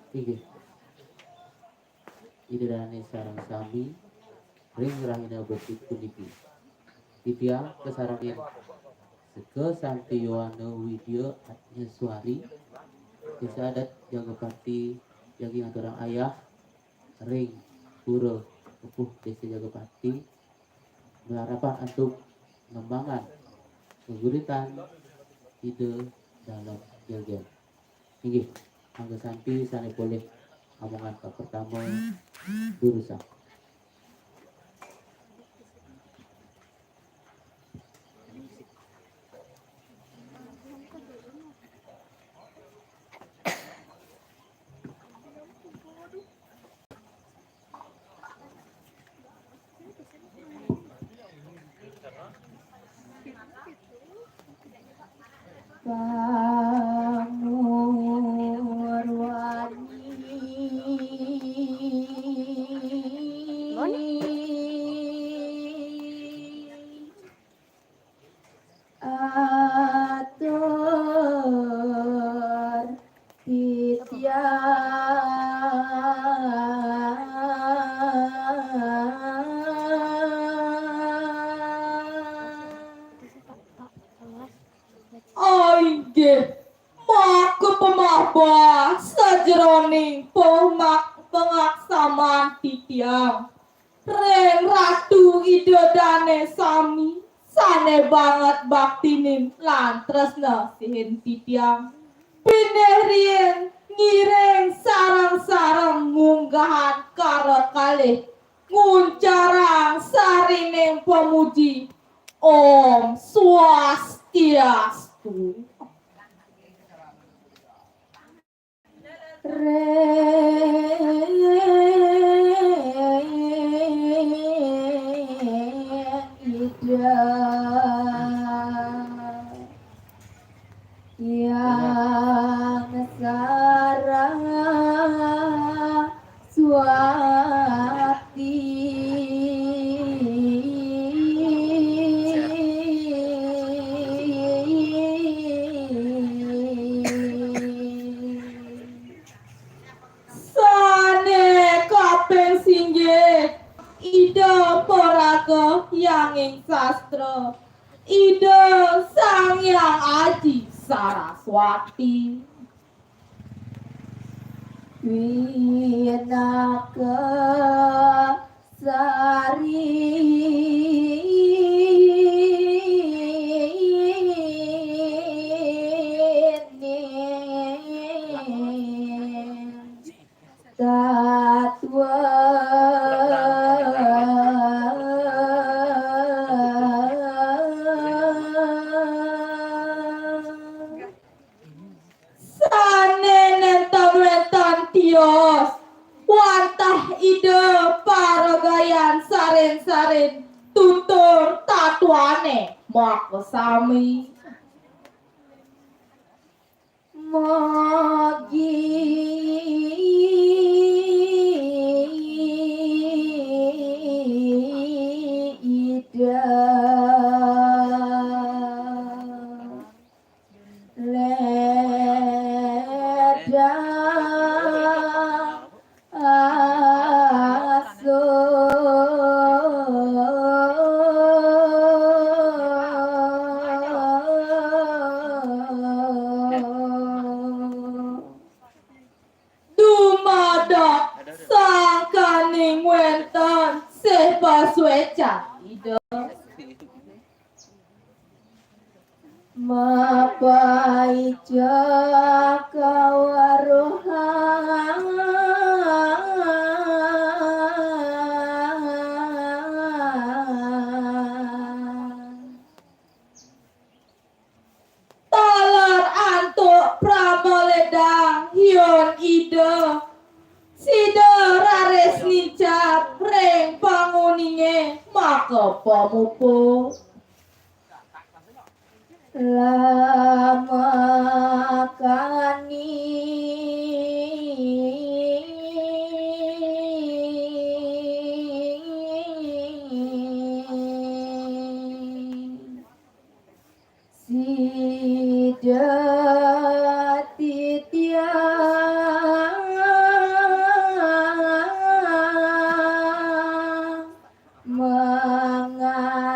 Tiga. Idrane sarang sami ring rahina betik puniki. Titiang kesarangin seke santi yowana widya atnyaswari desa adat Jagapati jagi ngaturang ayah ring pura kepuh desa Jagapati berharapan untuk pengembangan keguritan ide dalam jaga. Inggih, angga sampi sana boleh omongan ke pertama durusak. Maka sajroning pengaksaman titiang Reng Ratu idodane sami sane banget baktinin lan tresna sihin titiang pineh rien ngireng sarang-sarang munggahan karo kalih nguncarang sarining pemuji Om Swastiastu. Yang sarang suati Ida Poraga Yanging Sastra Ida Sang Yang Aji Saraswati Winaka Sari Tatwa Tios wantah ide paragayan saren-saren tutur tatuane makasami ida sangkaning wenten sepaswecan ida mapai jakawaruhan talar antuk pramoledang hion ida Sida rares nicat sapa mupo lama kani sidati tiang mengatur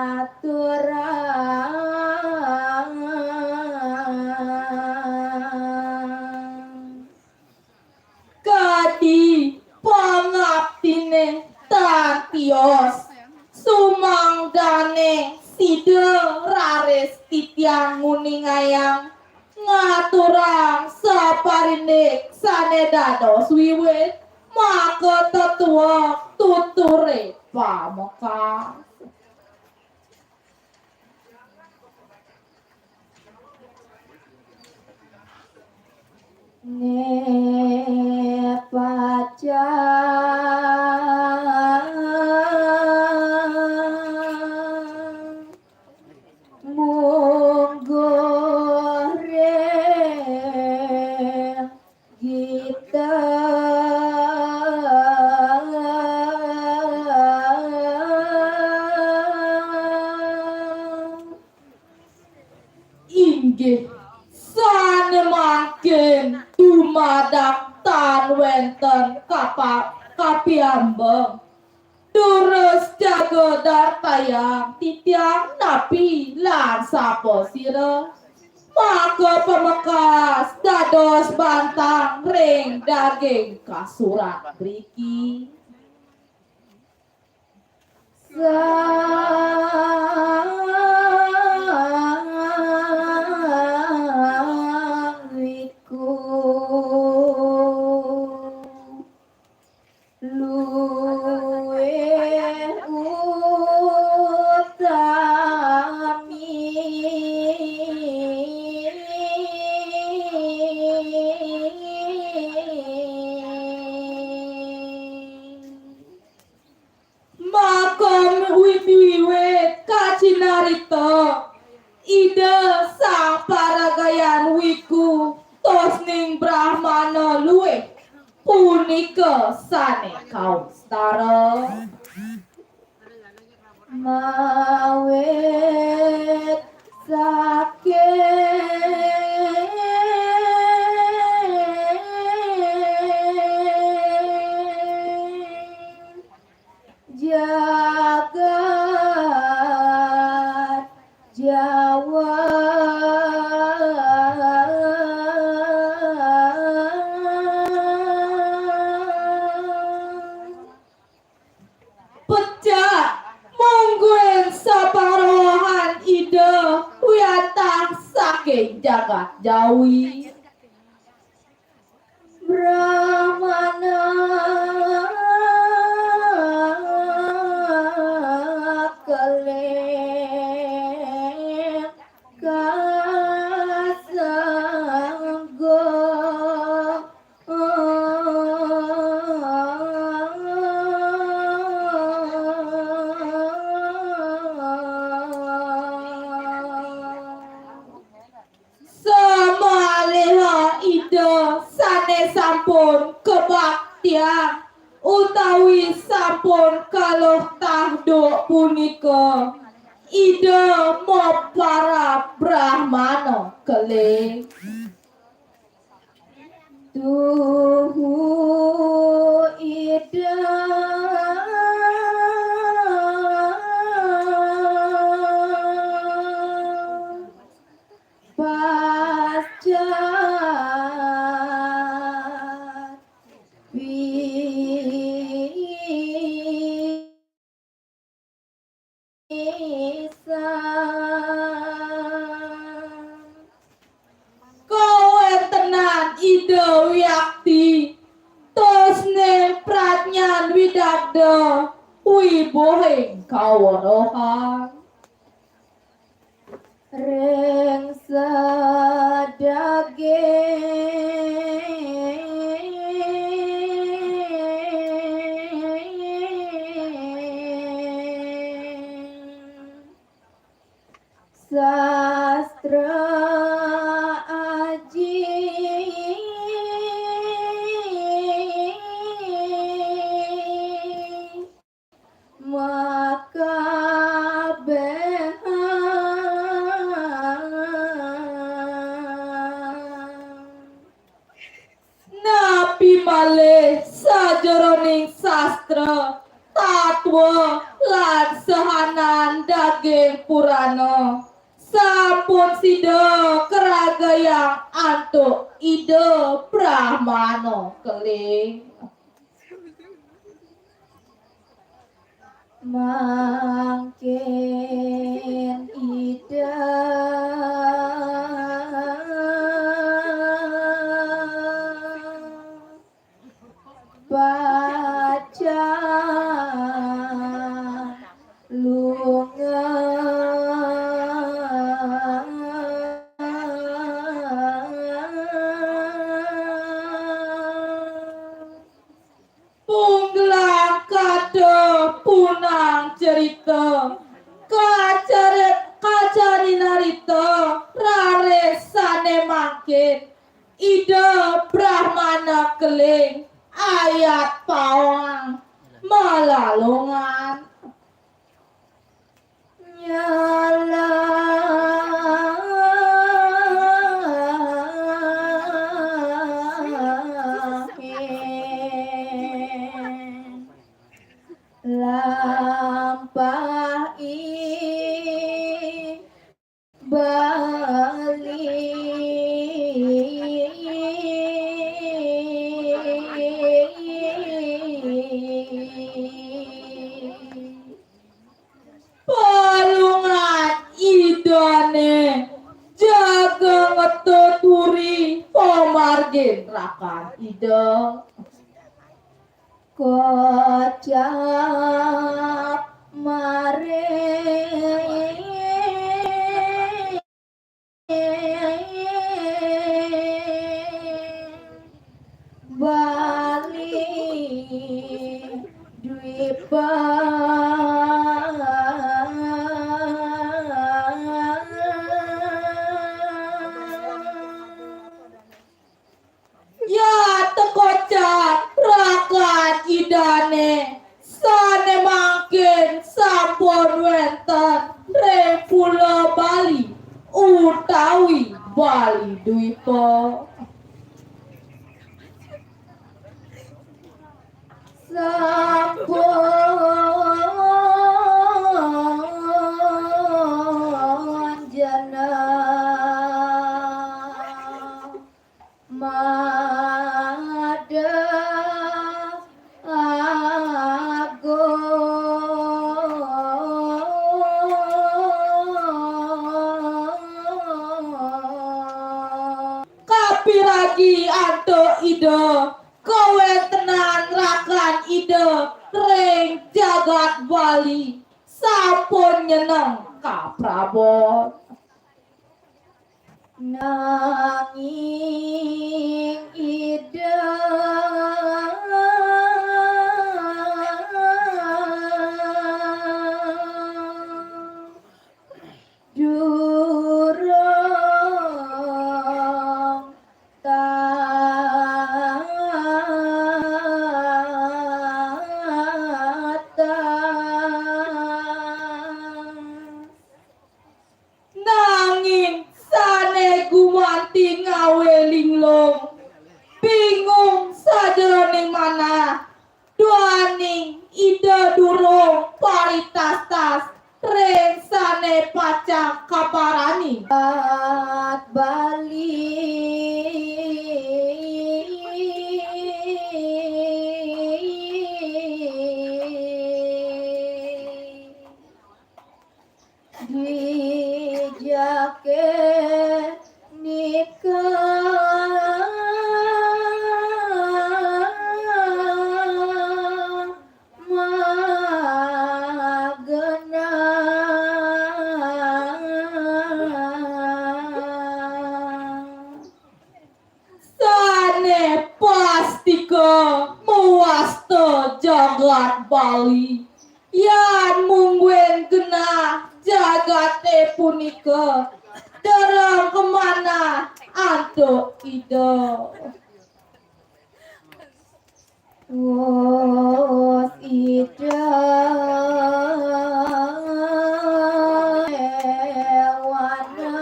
kadi pangaptine tatios sumangdane side raris titiang nguningayang ngaturang saparindik sane dados wiwit maka tetua tuture pamekas ne pacang menggoreng kita inggih sanemaken dumadak tan wenten kapiambang terus jaga dartayang titiang napi lan sapa sira maka pemekas dados bantang ring daging kasurat briki sangwiku luweh makom wiwiwit kacinarita ide sang paragayan wiku tosning brahmana luweh punika sane kaustara mawet saking jagat Jawa pecah monggoen saparohan ide wiatah saking jagat Jawi Brahmana keleng kasanggo samaliha ide sane sampun kebaktian utawi sampun kaluh tahduk punika ide mo para brahmana keling tuhu ide pasca kawentenan ide wiyakti tosne pratnyan widagda wibohing kawarahan ring sastra aji maka napi malih sajeroning sastra tatwa lan sehanan daging purana sampun sida keragayang antuk ide brahmana keling mangkin ida baca lunga punglang kado punang cerita kacari narita raresane mangkin ide brahmana keling ayat pawang melalungan nyala lampahi palungan idane jaga ngetuturi pemargin rakan ida kocap mare Bali Dwipa ya tekocak rakan idane sane mangkin sampun wenten re pulo Bali utawi Bali Dwipa sampun jana mada kapiragi antuk ida kowe tenan rakan ide ring jagat Bali sampun nyeneng ka Prabon nanging ide durung nanging sane gumanti ngawe linglung bingung sajeroning mana duaning ide durung paritas-tas ring sane pacak kaparani Bali dijake nikah magena sane pastika muasta jagat Bali yan mungwen genah jagate punika dereng kemana antuk ida. Wos ida ewana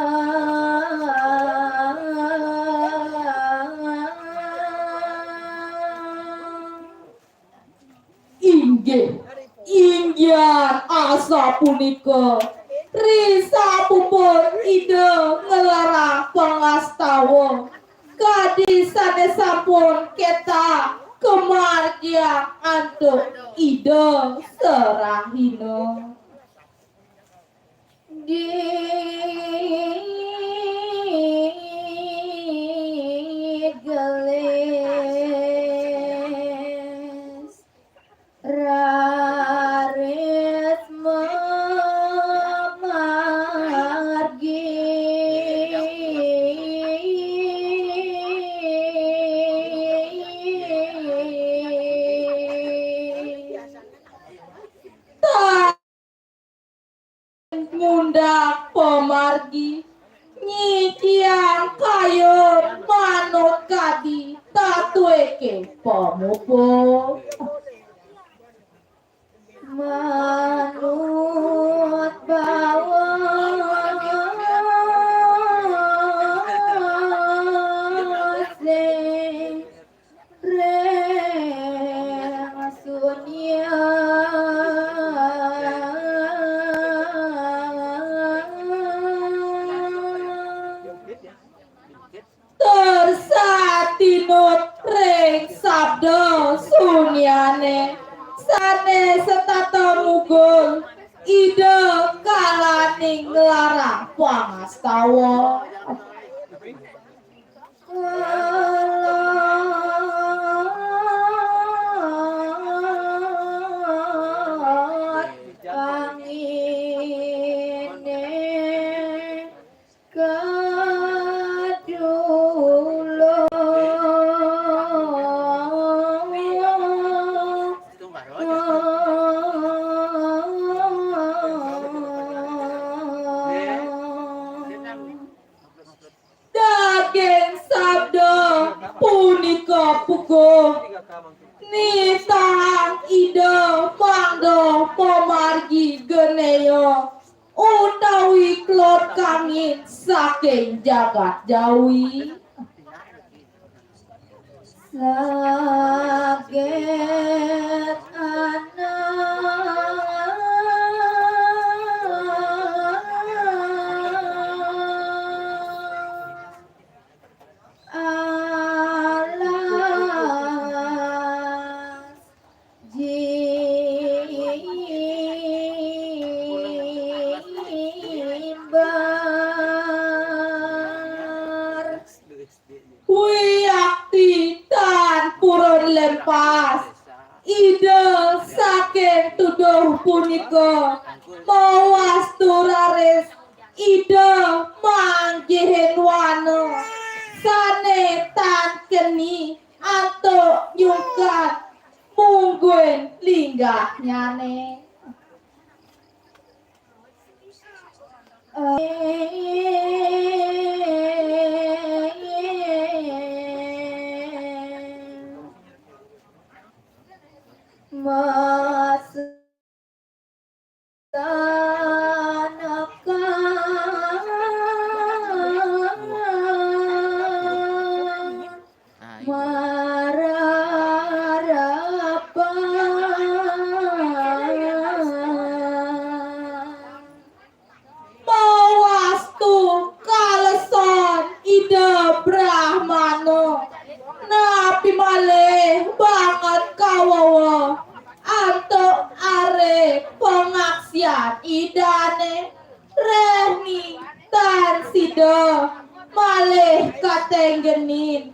inggih inggian asa punika risa puput ide ngelarang pengastawa kadisane sampun keta kemargian antuk ide serahina di gelis raris memargi tak ngundang pemargi nyician kayun manut kadi tatueke pemupu manut bawase rengasunya tersatinut ring sabda sunyane sane setata mugul ide kalaning nglarang pangastawa kangine daging sabda punika puguh nitang ide mangdo pemargi geneyo utawi klot kangin saking jagat jawi saget alas jimbar wiyakti tan purun lempas ide saking tuduh punika mawas turaris ide manggihin wana sane tan keni antuk nyukat mungguin linggah nyane mawastu kaleson ide brahmana napi malih banget kawawa antuk are pengaksian idane rehni tan sida malih katenggenin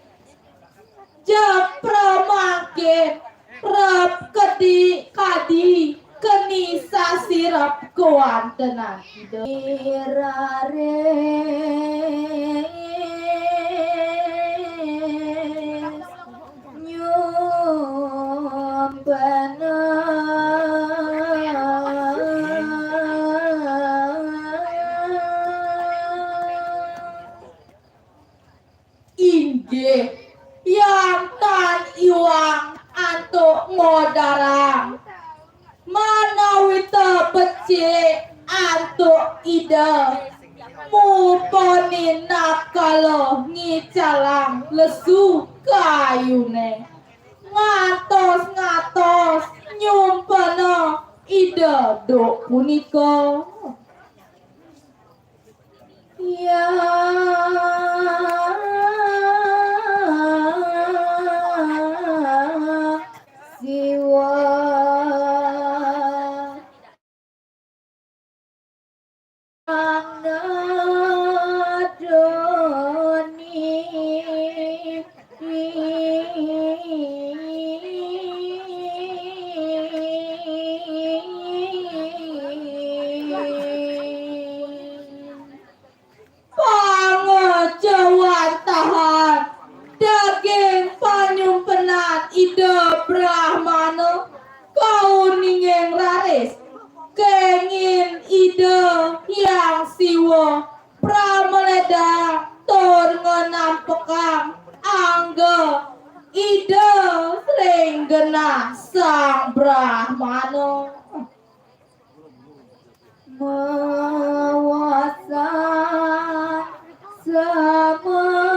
jepro mangkin rep kedi kadi keni sasirap kuantenan irare nyumpana datuk ida muponi nakalo ngicalang lesu kayune ngatos nyumpana ida dok punika ya siwa tahan daging panyumpenan ida brahmana kau ningeng raris kengin ida yang siwa prameleda tur ngenam pekang angga ida sering genah sang brahmana mawasan sama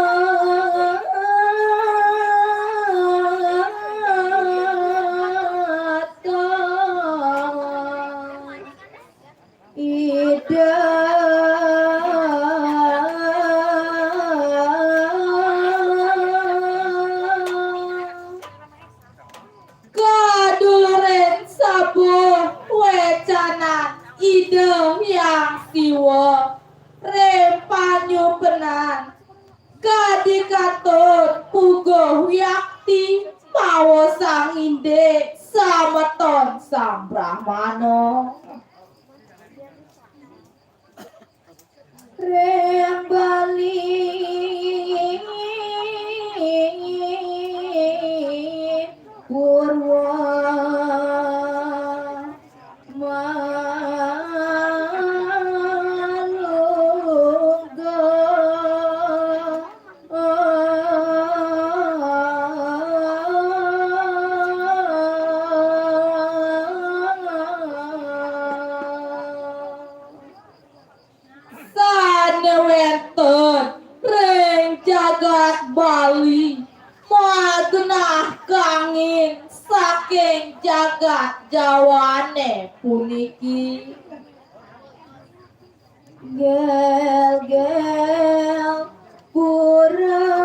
kaduluren sabuh wecana ide yang siwa rempanyu penan kadikatut puguh yakti mawa sang inde sameton sang brahmana rem bali purwa jagat Bali magenah kangin saking jagat jawane puniki gel pura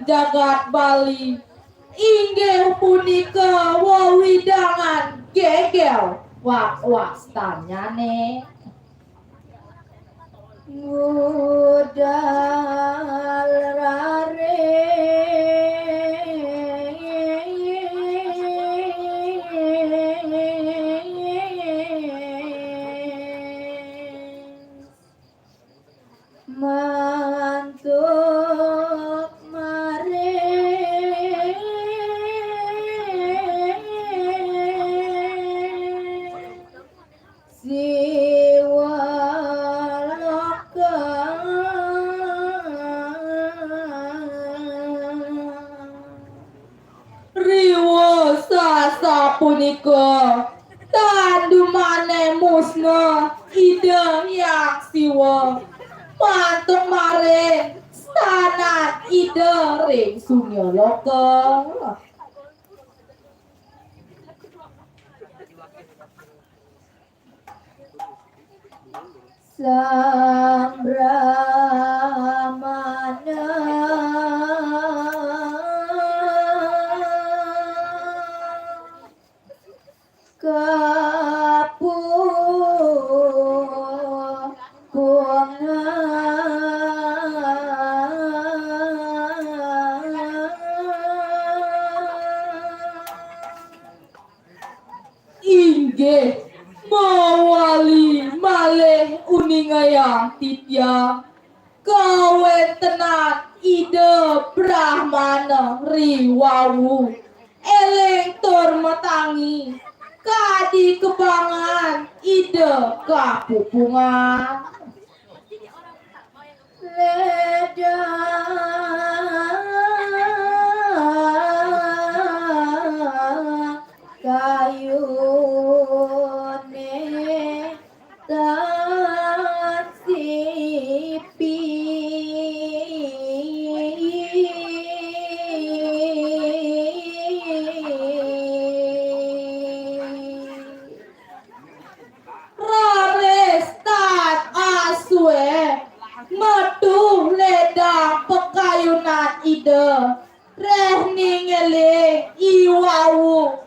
jagat Bali inggih punika wewidangan gegel wastanyane modal rare mantuk punika tandumane musna ida yang siwa mantuk maring stanan ida ring sunya loka sang brahmana inggih mawali malih uningaya titya kawentenan ide Brahmana riwawu eling tur metangi kadi kebangan ide kapupungan leda kayune tasipi rares tat aswe metu ledang pekayunan ide reh ningeling iwawu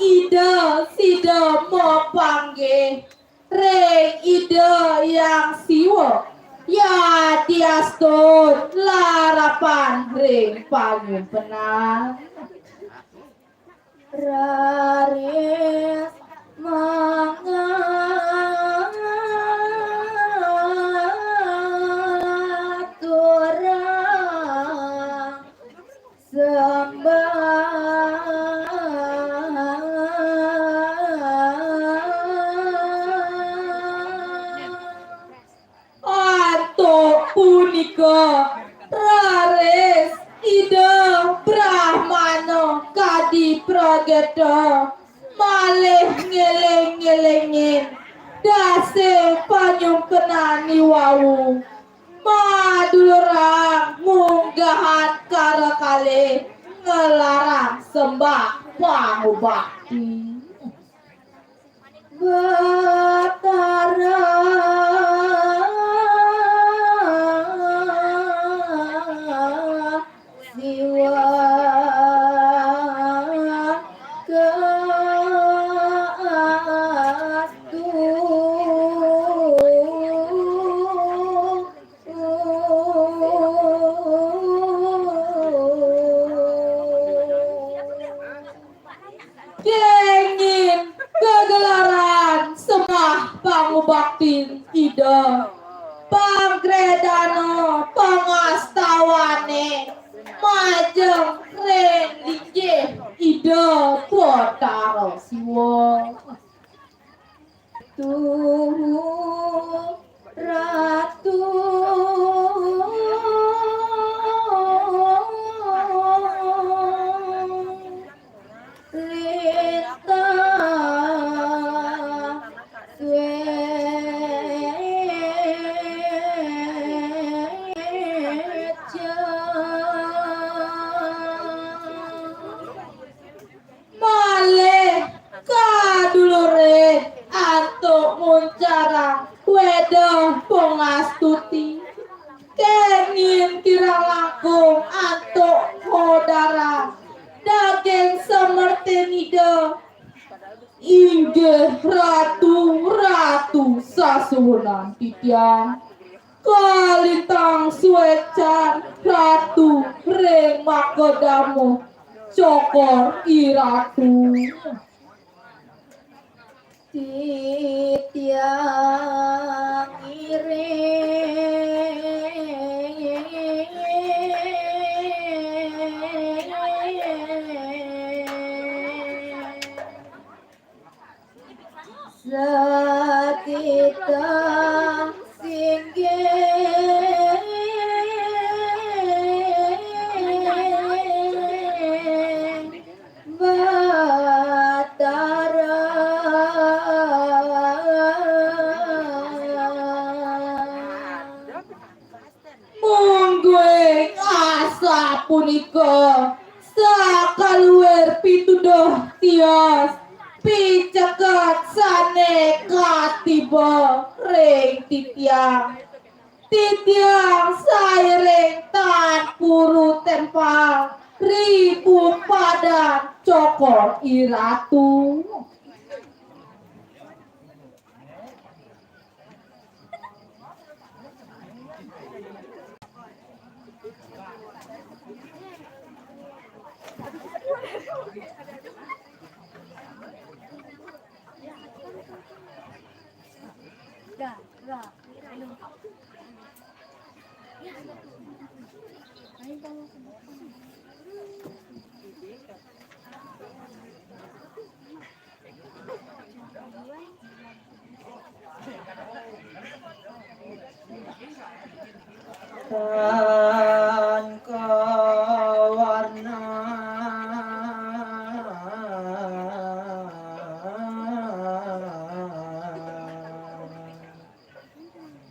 ide sida mopangge reng ide yang siwo ya diastun larapan reng panyumpenan rares mangaturang Anto punika rares ide Brahmana kadi prageta malih ngeleng-ngelengin dase panyungkenani wawu madulurang munggahan kara kali ngelarang sembah pangubakti Batara siwa keastu kengin kegelaran semah pangubaktin ida panggredano pangastawane majeng ren dijeh ida potaro siwo tuh ratu Pengastuti kengin kirang langkung antuk hodara daging semertenida inggih ratu sasuwunan titiang kalintang suecan ratu ring makodamu cokor iratu titiang Sakita singgih Batara mungguing asa punika sakaluwer pituduh tias piceket sane katiba ring titiang saireng tan puru tempang ribu padan cokor iratu tan kawarna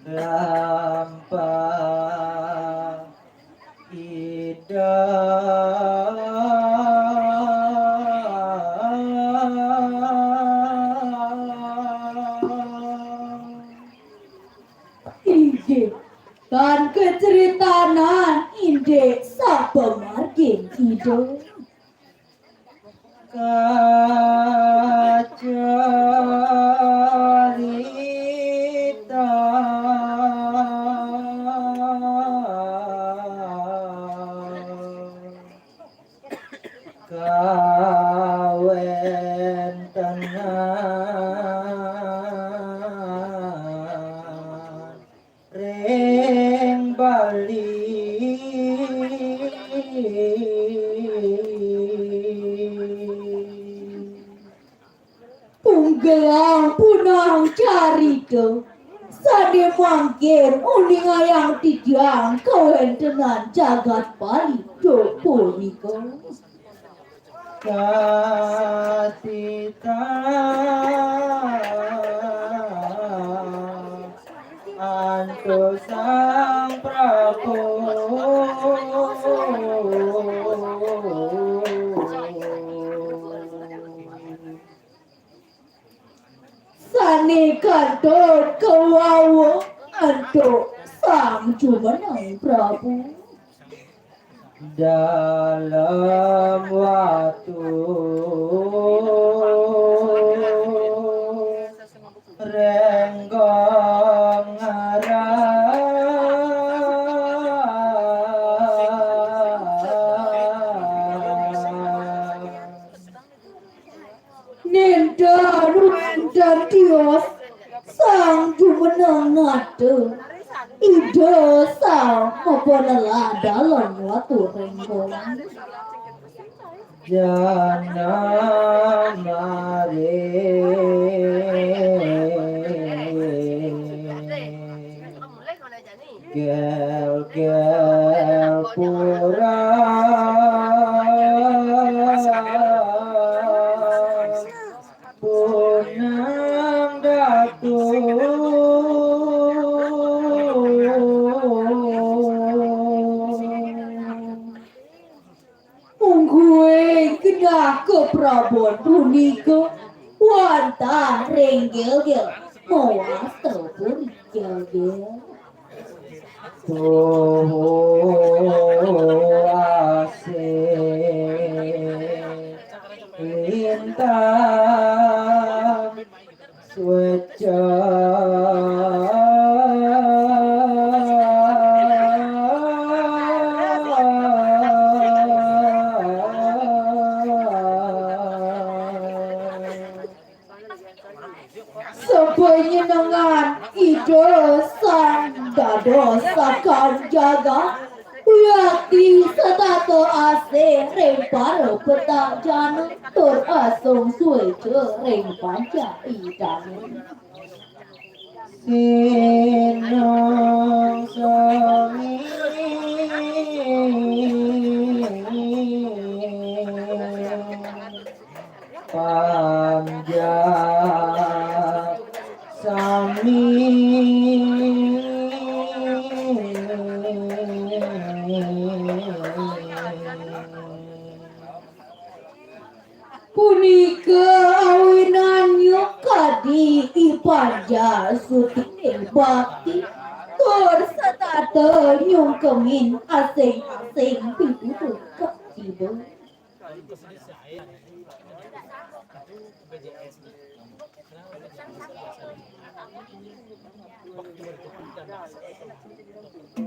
lampah Ide dan keceritanan ide sang pemargin ide kacarita kawen tenan ring Bali Punggelang punang carito sade mangkin uning ayang tidiang kawen tenan jagat Bali do punika Kasita Antu Sang Prabu Sane kantor kawawa anto sang jumenang Prabu dalam waktu renggong Nenda Ruenda Dios sang jumenang ngade ide sang mempelala dalam waktu renggong jana mare gel gel pura punang datu Unggue kena ke Prabon punika wanta renggel-gel mawas telepon gel-gel asik lintang sueca sepenyenengan ide sang dadosakan jaga Yati setato ase rempar petang jana tur asong sueca rempanca idane sinong sangi panjang sami punika awinannya kadi ipanja suti bakti tur setata nyungkemin asing-asing pitutur ketiba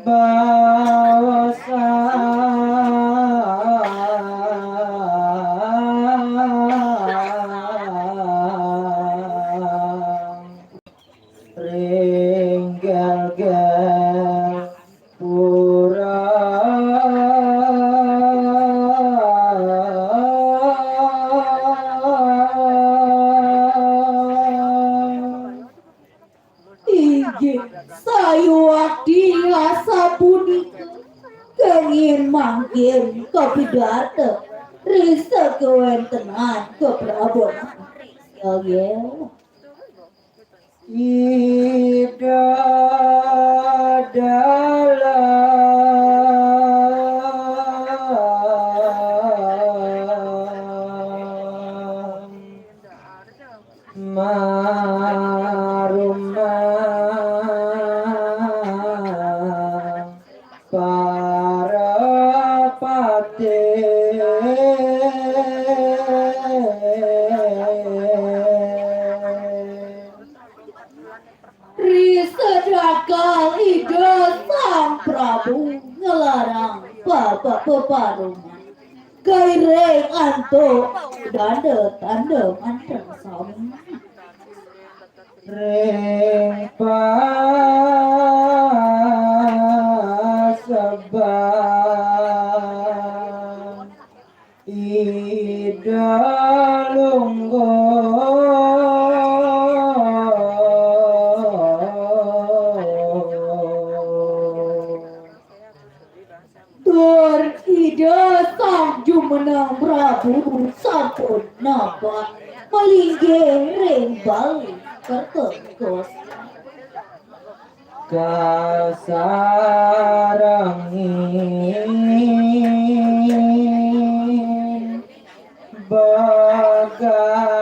bawasa ringgel gel Ayuak dia sapunika kengin mangkin kapidata risa kewentenan keprabonan ya Ida dalam marumah para Risadakal ide sang Prabu ngelarang bapak peparuman gaireng anto danda tanda mantan sami Reng pasabang Ida lunggo tur ide sang jumenang Prabu sampun napa malinggih reng bali kertengkos kasarangin bagawanta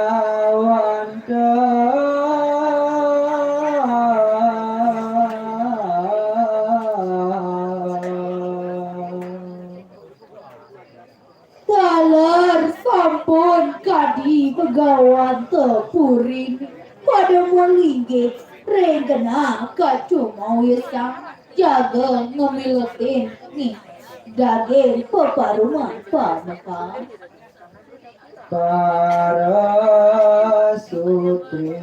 talar sampun kadi begawan tepurin pada malinggih reng kena kacumau yang jaga ngemiletin nih daging peparuman panaka para sutri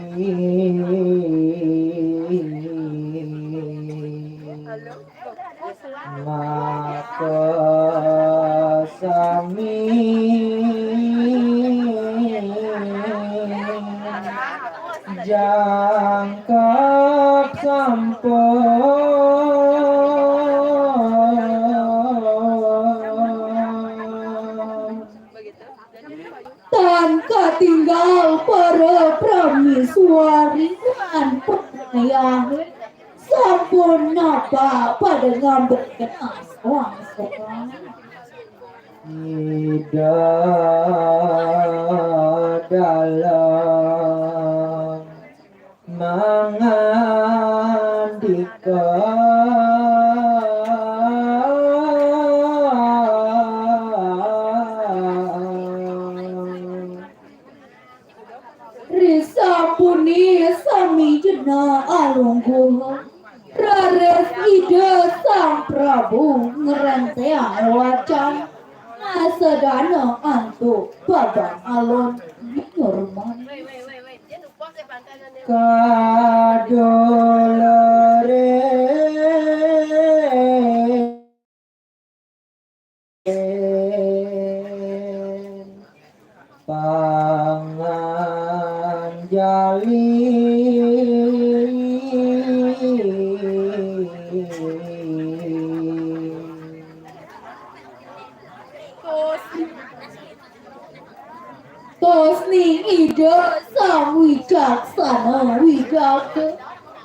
maka sami jangkap sampun tanpa tinggal para prameswari dan penayang sampun napa pada ngambil kena soang-soang Ida dalam mangandikan Risapuni sami jena alunggung Rares ide sang Prabu ngerenteang wacan Asadana antuk babang alon Nyorman kadolere pangan jali Tosning ide sang wicaksana widake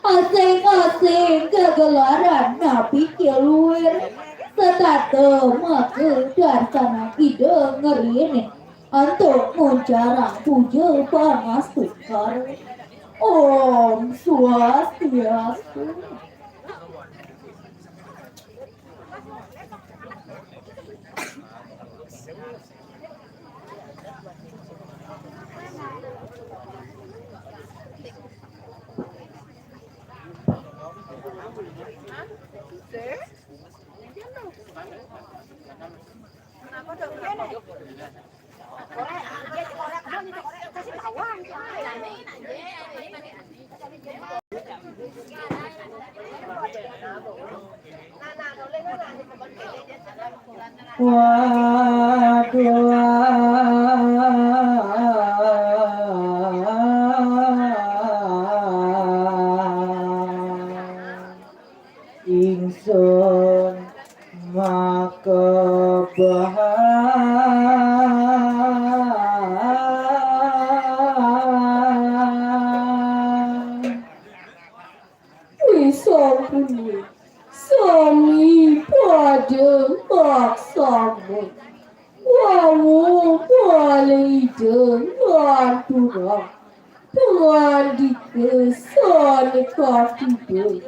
Asing-asing kegelaran nabi keluar Setata maka darsana ide ngerini Untuk menjarang puja panas tukar Om Swastiastu ingsun maka Wisopuni sami pada maksamu wawu boleh dengan turang dengan dikesan katiba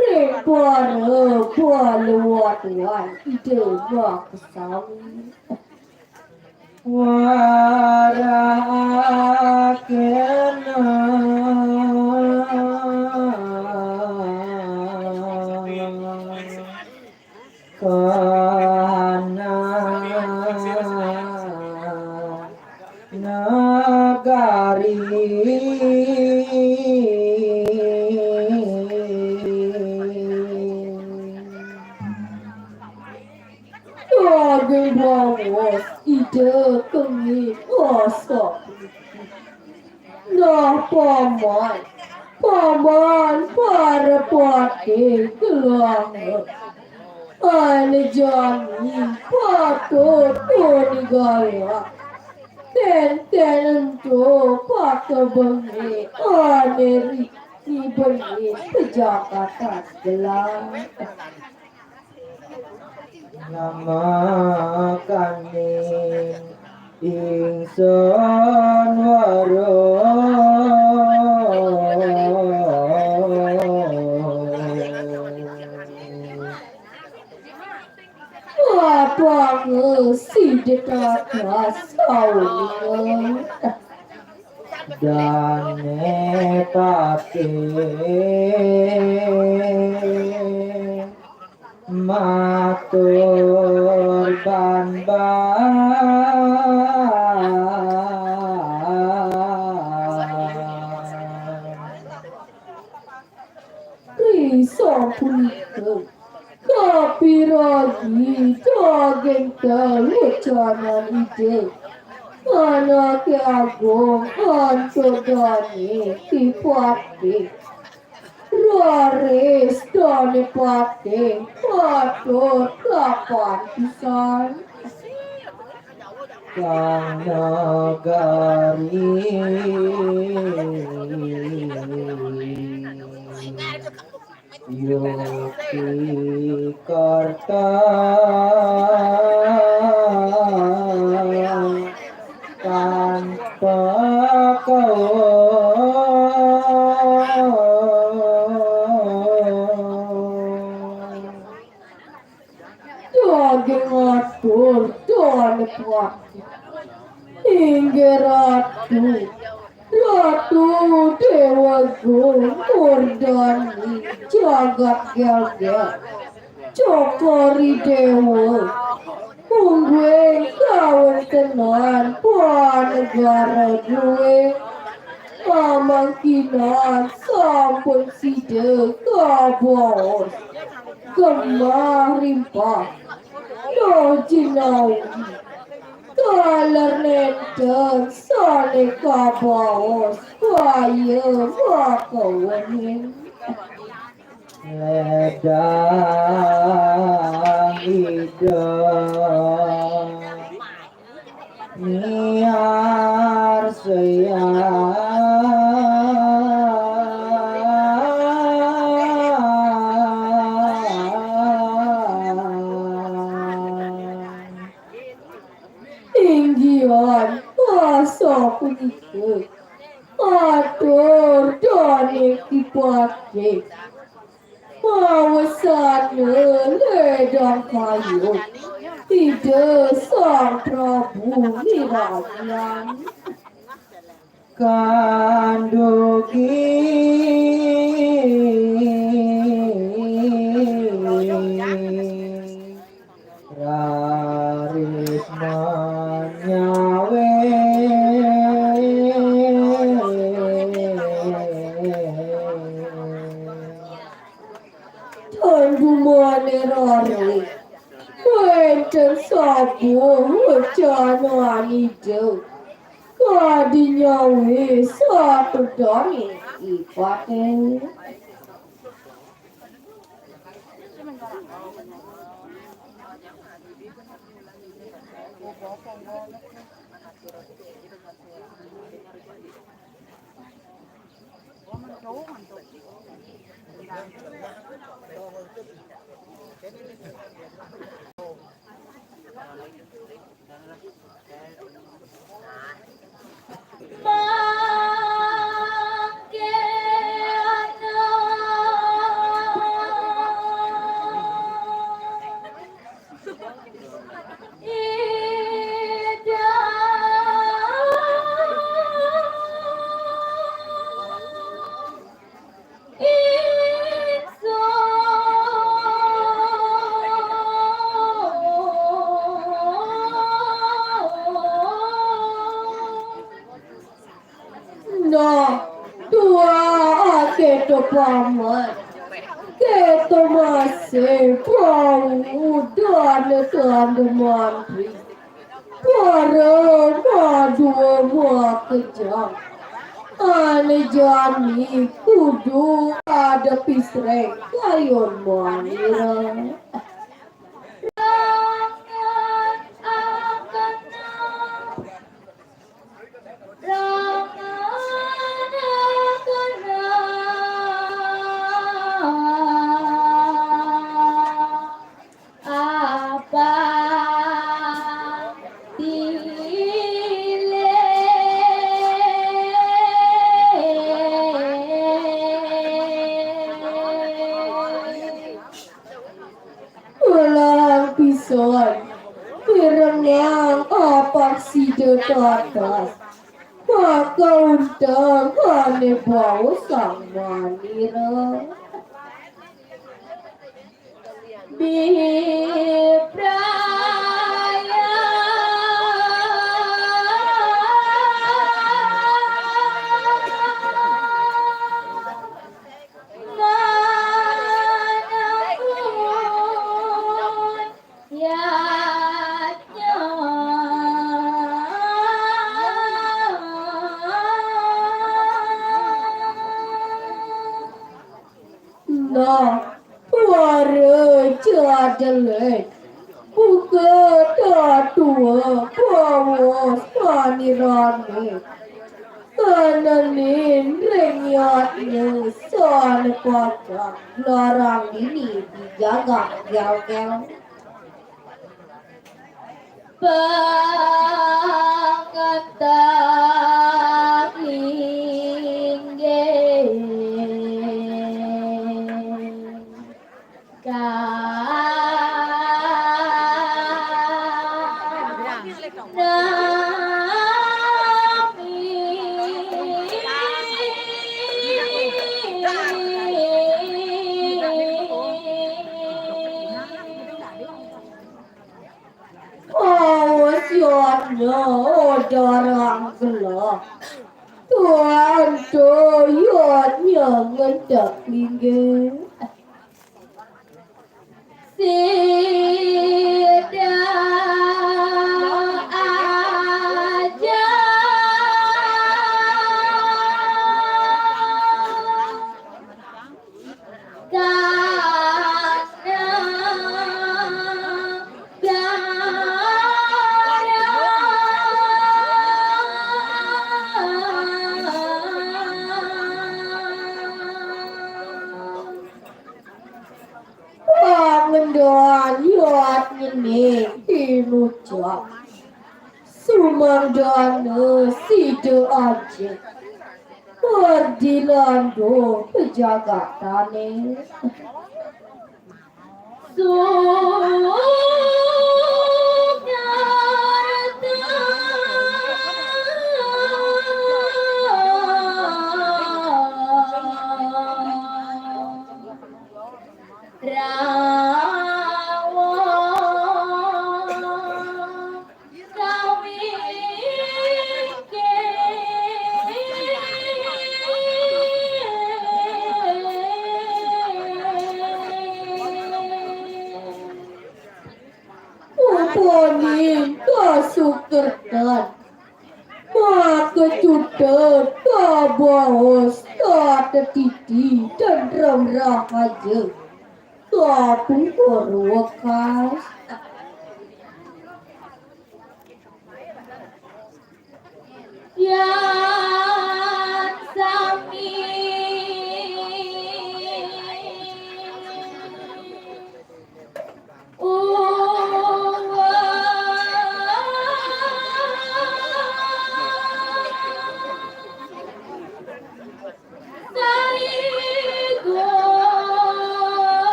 repara boleh ide maksamu kana nagari Daging bawas ide kami masak nah paman para pati gelangan ane jani patut tuni gaya ten untuk patut bengi ane riki bengi pejabat gelang nama kaning ingsun apa ngesi dekat sauling dane pati matur risau punika kapiragi daging kelucanan ide anak agung hancur dani kipati raris dani pati patut kapan pisan kang nagari Yogi Karta tanpa daging atur dani pati hingga Ratu Dewa Murdani jagat gagak Cokori Dewa Ungwe kawan tenan negara gue Pamangkinan sampun side kabos Gemah rimpah No jinawi Kalar nenten sale kabaos Waya makawanin ledang hidang niar Inggian masa punika atur dani kipate Mawasana ledang kayu Tidak sang Prabu Nirajan kandugi raris menyawe Tandu manerari Wenten sabu wacana hijau Kadinya satu dari ipate No, tua che to paman, che to mase, pau, dan tuan mantri, para madu mua kejam, ane jani kudu ada pisrek kayon manira. Ulang pison, pirengnya apa si dekat maka undang ane bau sang manira. Bibraya Nah, suara cadel buka tatua pawas panirane kananin renyatnya sana pacak larang ini dijaga gel-gel pangantak Darang gelap Tuhan tuyutnya ngedak linggih Sidang aja Pangendoan yot ini dinucap Sumandana sida aja Perdilando pejagatane Ponin kasukertan maka cuda kabos tak titi dan ram rahaja sapu berwakas. Yan sami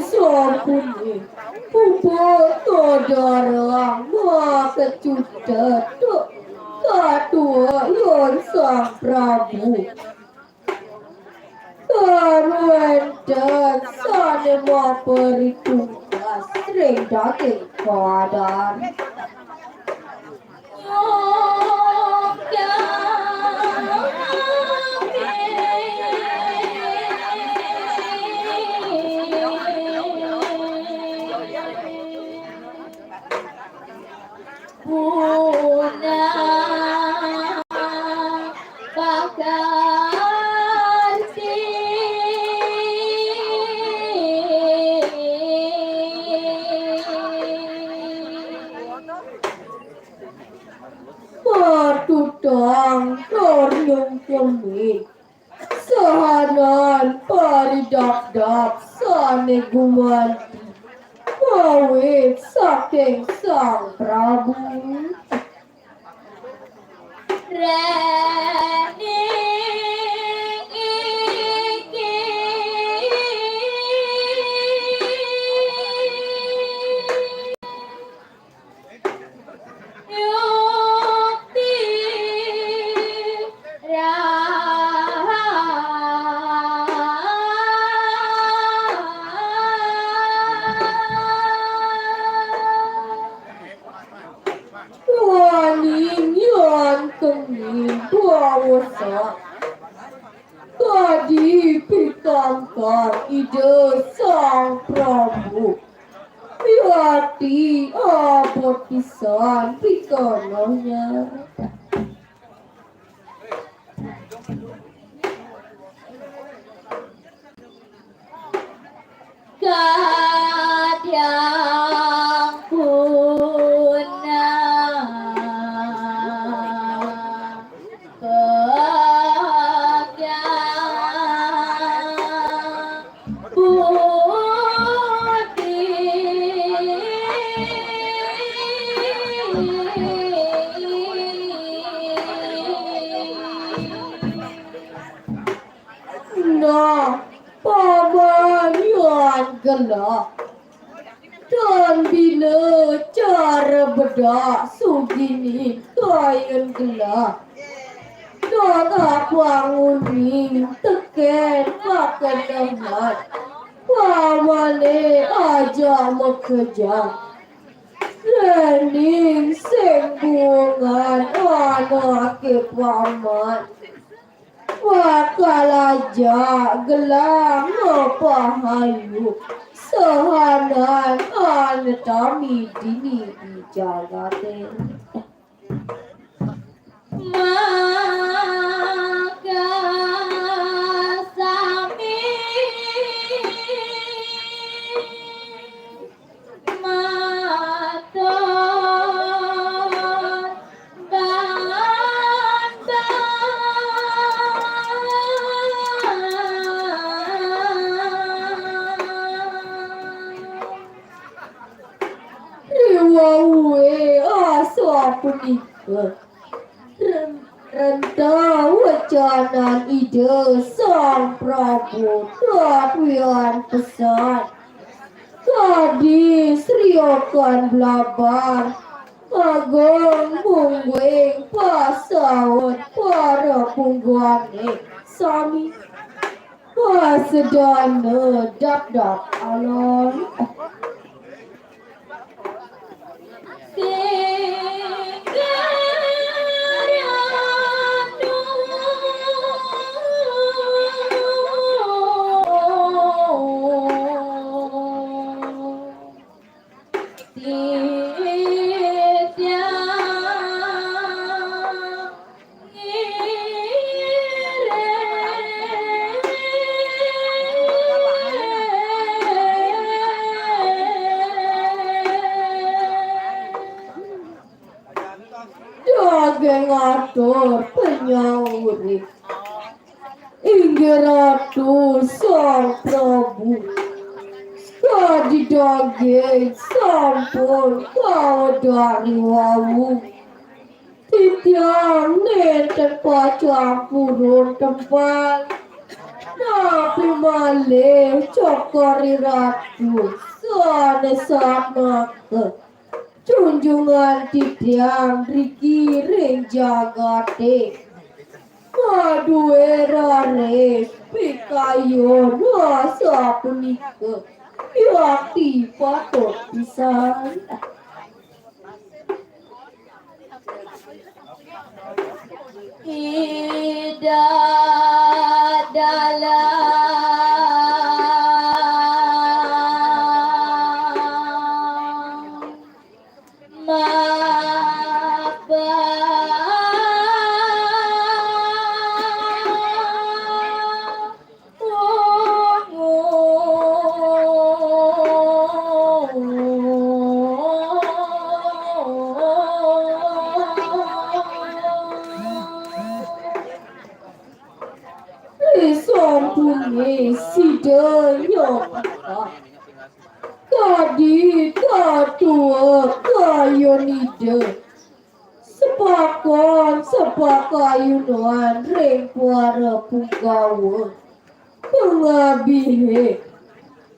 Sopuni pupo todorang ma kecudet katua yon sang Prabu Karwendan sane ma peritugas sering daging padan Patutang koryong kemit Sahanan paridap-dap sane gumanti Mawit saking sang Prabu Rening iki Yukti Waning yon kenging dawasa Kadi pitangkar ide sang Prabu Piwati abot pisan pikononya Kadyang puna Kadyang Nah, paman yon gelap Dan bila cara bedak sugini kain gelap Dan bangun ni teken makan lemat Pamane aja mekejang Lening sembungan anak ke paman Wakalaja gelang pahayu Sahanan anetami dini di jagate Maka sami maton Riwawe asa punika Renta wacanan ide sang Prabu Tatwian pesan Kadi seriokan blabar Agung mungwing pasawat para pungguane Sami pasedana dap-dap alon Tiada daging atur penyawuri inggih ratu sang prabu kadi daging sampun kawedari wawu titiang nenten pacampurun tempat nabi malih cokori ratu sanes sama junjungan titiang riki ring jagate maduwe rares pikayon asa punika yakti patut pisan ida dalam Sompuni sidenyo kadi katua kayonide sepakayunan ring para punggawa pengabihe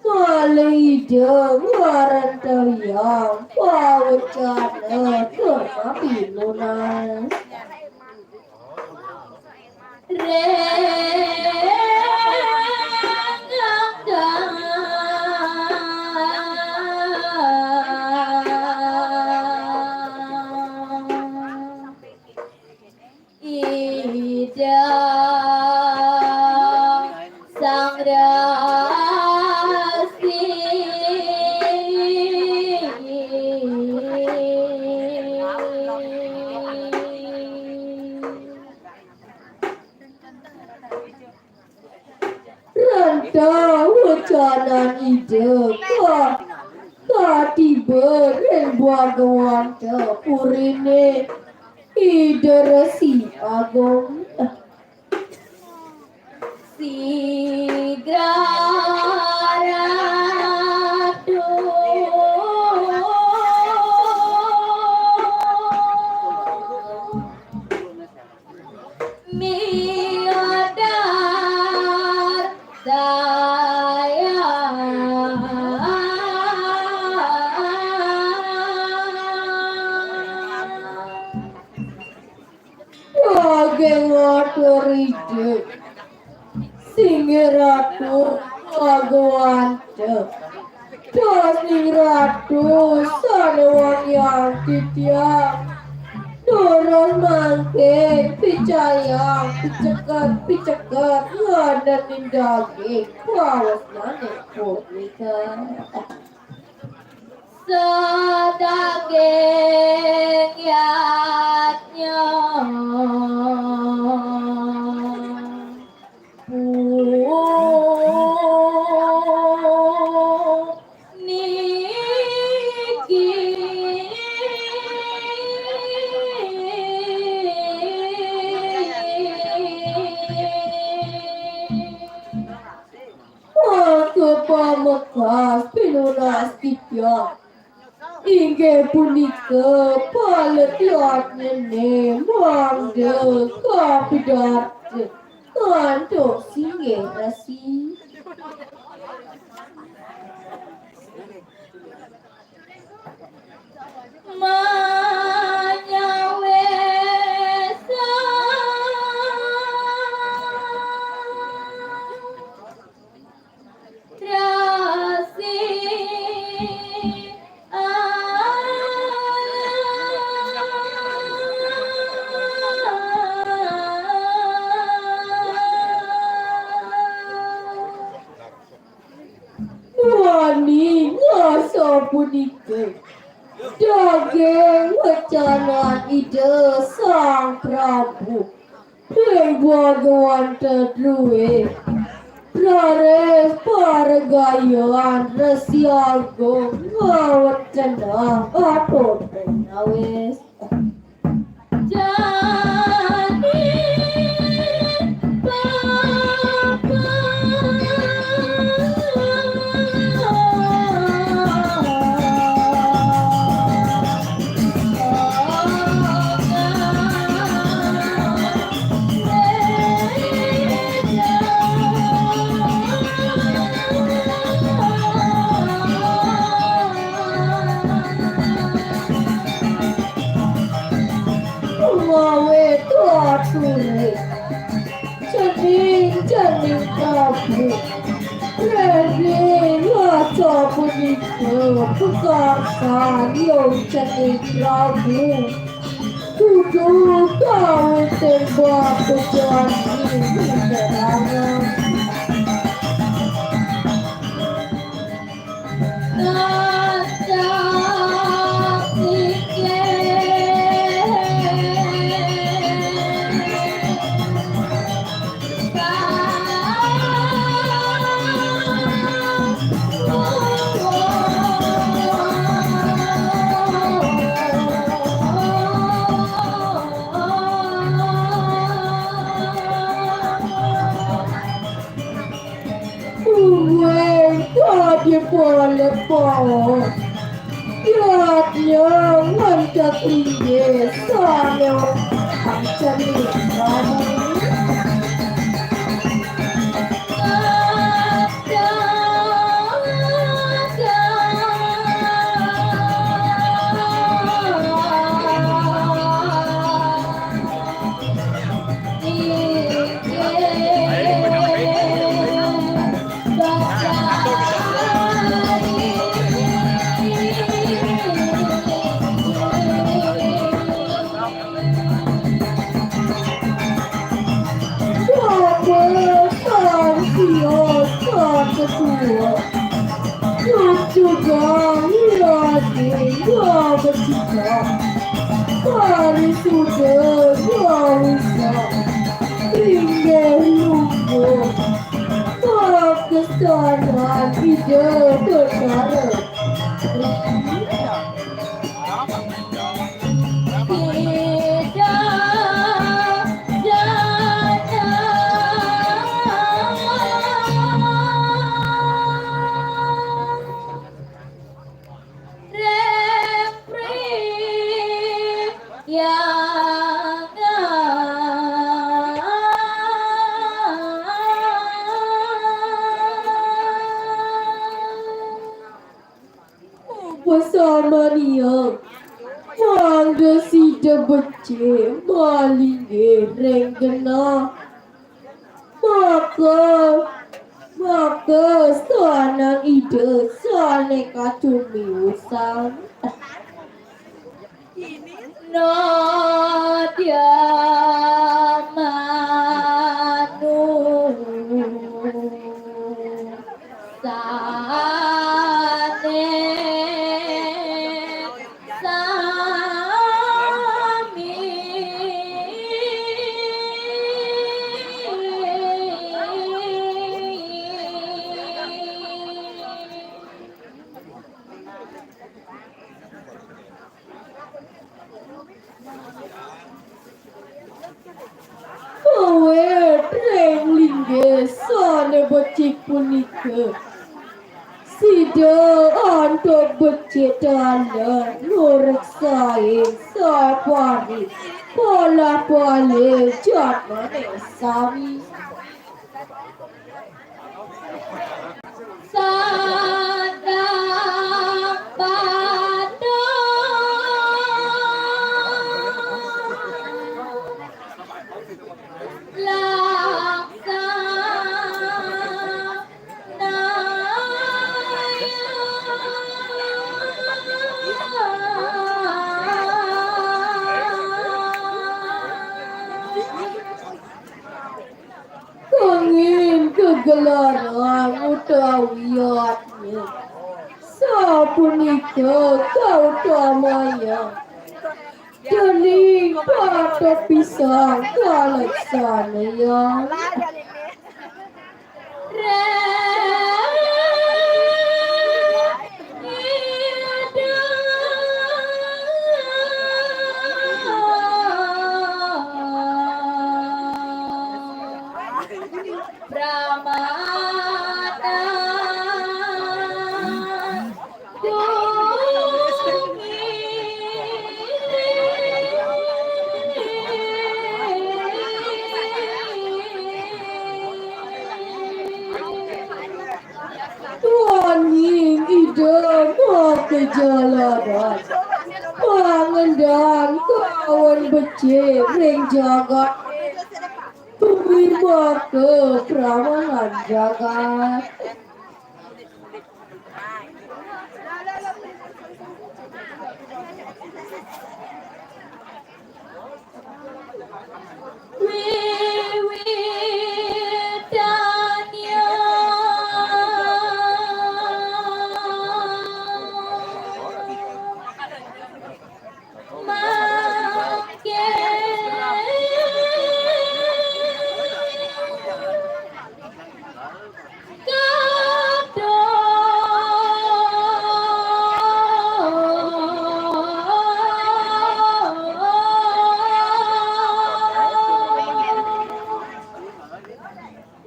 malide ngarantayang pawacana terkabilunan Ida sang rasi rantau wacanan ide katiba rembuagawan purine ide resi agong sigraratu miadar daya daging aturide Singratu agawante Singratu sanewang yang titiang Dorong mangke picayang picekat ngadanin daging Pawas nane purnika Sedaging yatnya Pamekas pinunas kitya inggih punika paletiyat nene mangde kapidarte kantuk singgih rasi manyawesa rasi wani ngasa punika daging wacanan ide sang prabu ing bagawan tedruwe rares paragayan resi agung ngawacana atur penawes Wawe tuaturi Cening kabu Rene waca punika Pekarsan yang cening kabu Kudu kau tembak kejanji Menerangan Di boleh bawa Yatnya mantap tinggi Sana Macam ni kamu bersama dia Mangga sida becik malinge renggena Maka sanang ide sane kacumi usang Nadia manu Sana becik punika Sida untuk becik dalam Nurek saing Sapani Pola pola Jatmane sami Sadang pada Angin kegelaran utawiyatnya Sapunika kau tamaya Dening patok pisang kalaksana yang kejalanan pangendang kawan becik ring jagat terima ke pramanan jagat wiwitanya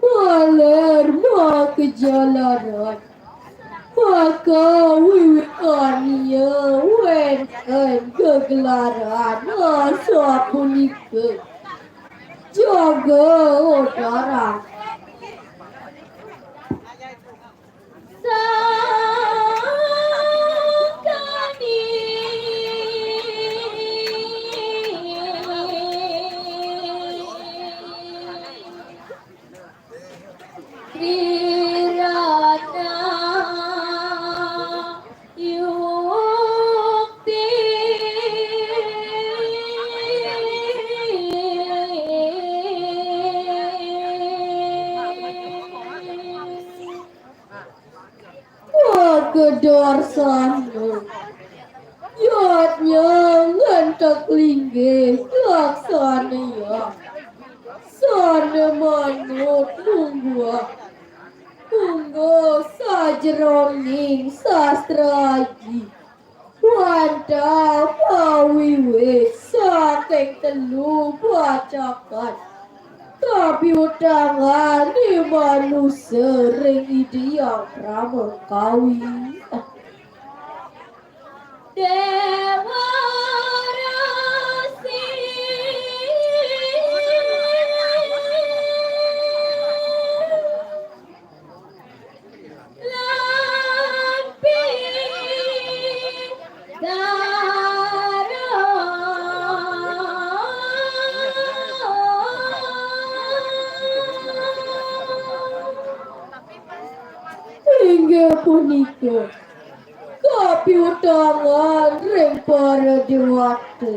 malerma kejalanan maka wiwitania wenten kegelaran asa punika jaga odaran sakani Kirana yukti kedor sana yatnya ngantak linggih laksana ya sana manut nunggu sajeroning sastraji wanda pawiwit saking telu bacakan tapi utangan di manusia ring ideal pramukawi Dewa Rasi Lampi hingga punika kopi utangan ring para dewata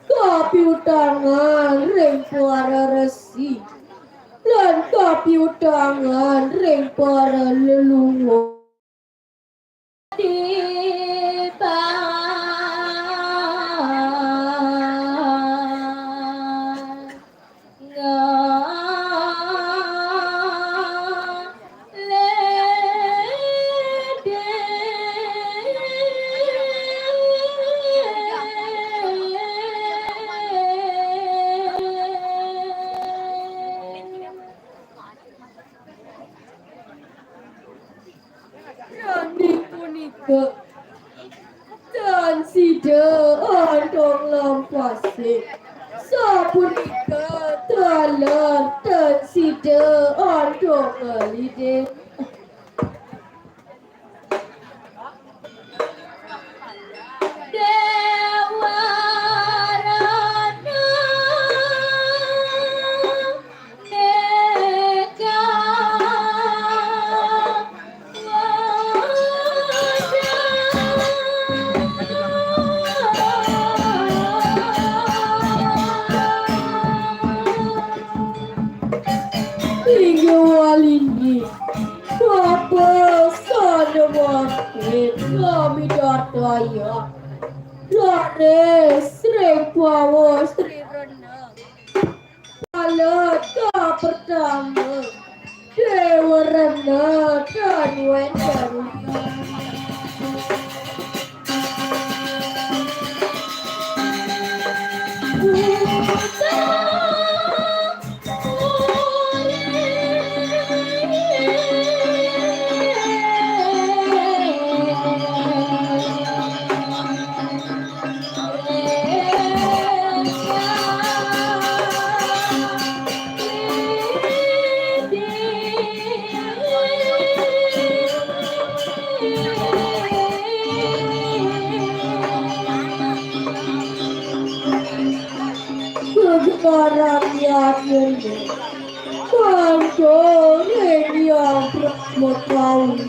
kopi utangan ring para resi lan kopi utangan ring para leluhur dan sida ondong lampase sapunika dalan dan sida ondong ngalide Dewa Rana Neka hingga walini Papa sana wakit kami dataya Rane Sri Pawo Sri Rana Alata pertama Dewa Rana dan Wendaruya kebenaran yakin Bantu yang mengetahui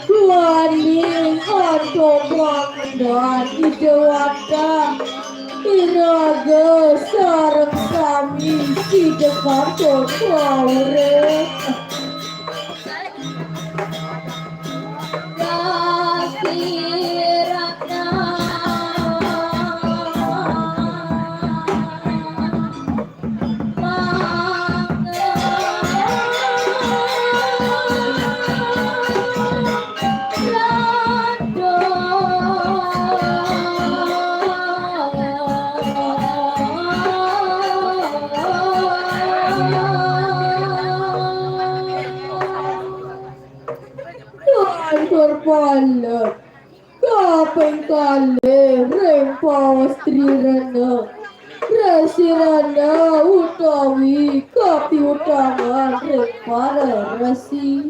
Tuaning antobrak dan idewata Iraga sarang kami di dekat Taure Terpalat Kapeng kale Reng pawastri rana Resi rana utawi Kapi utama Reng para resi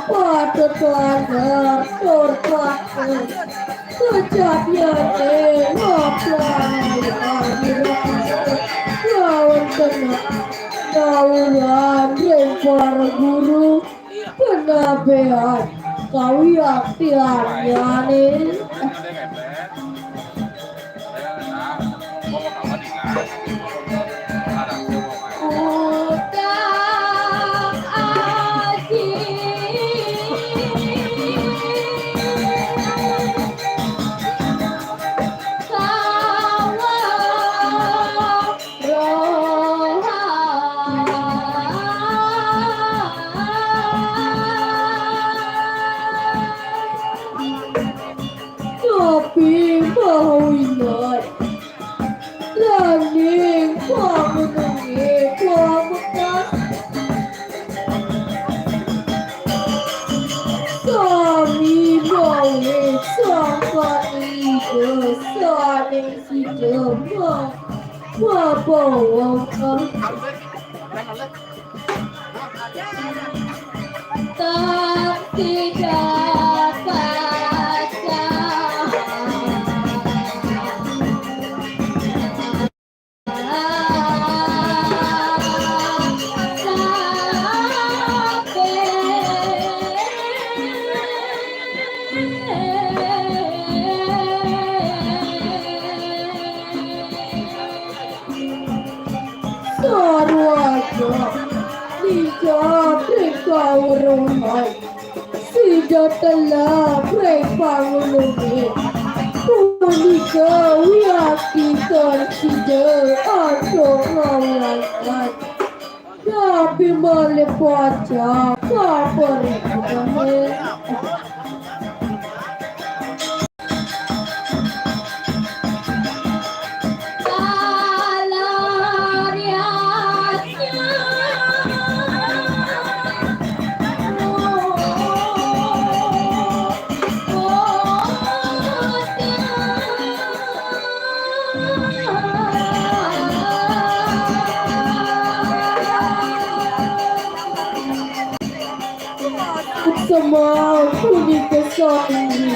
Patutlah terpakai kejadiannya ngapain lawan tengah lawan para guru penabean kau yaktiannya nih tapi mau ingat landing menunggu bekas kami mau sampai ke saling si jemaah membawa tak tidak baca kau rumah sudah telah berpanggungnya puni kau yakin tidak atau melawan tapi melepas kabar itu semua puni kesoni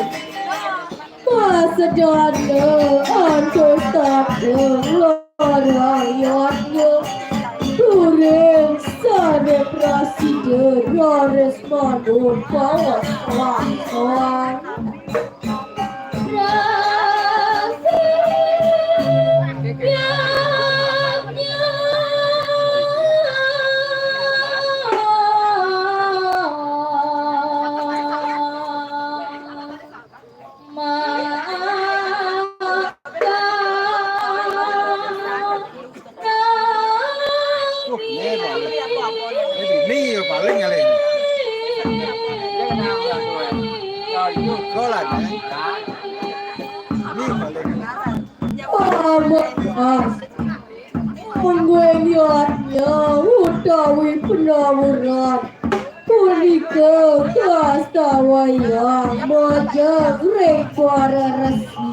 masa dana anto tak rakyatnya turun sana presiden Rares Manu bawa kawan Ni paling mas penggaliannya utawi penawuran punika kastawayang mojang rekwara resi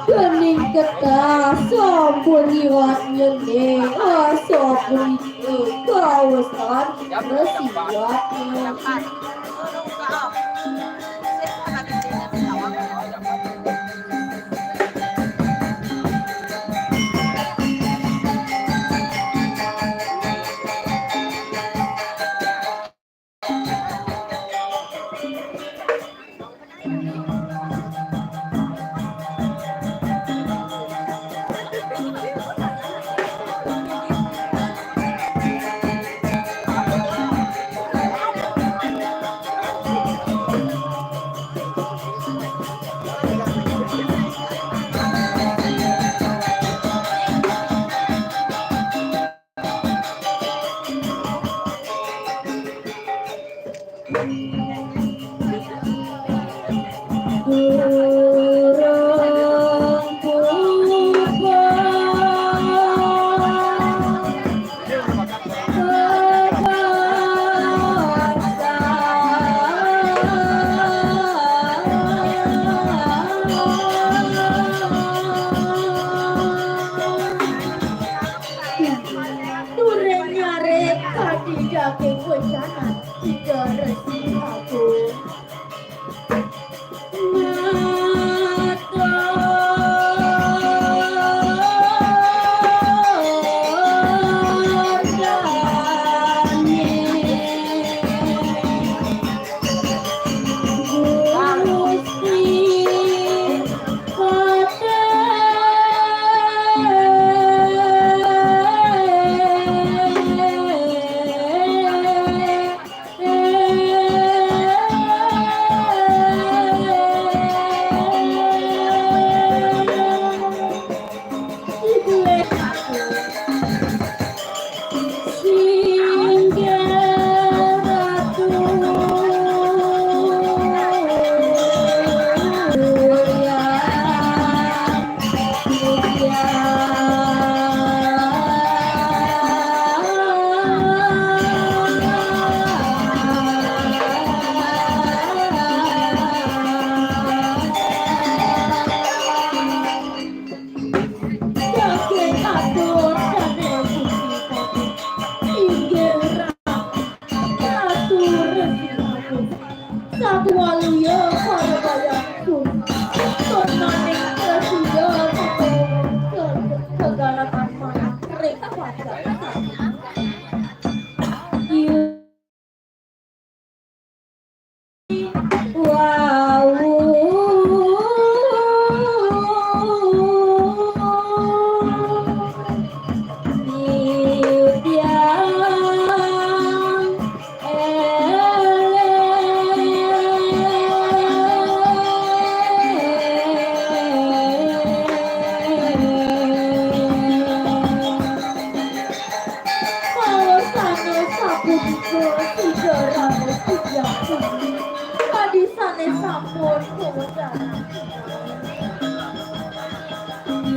kening ketah sampun liwat nyene asa punike kawasan resiwatnya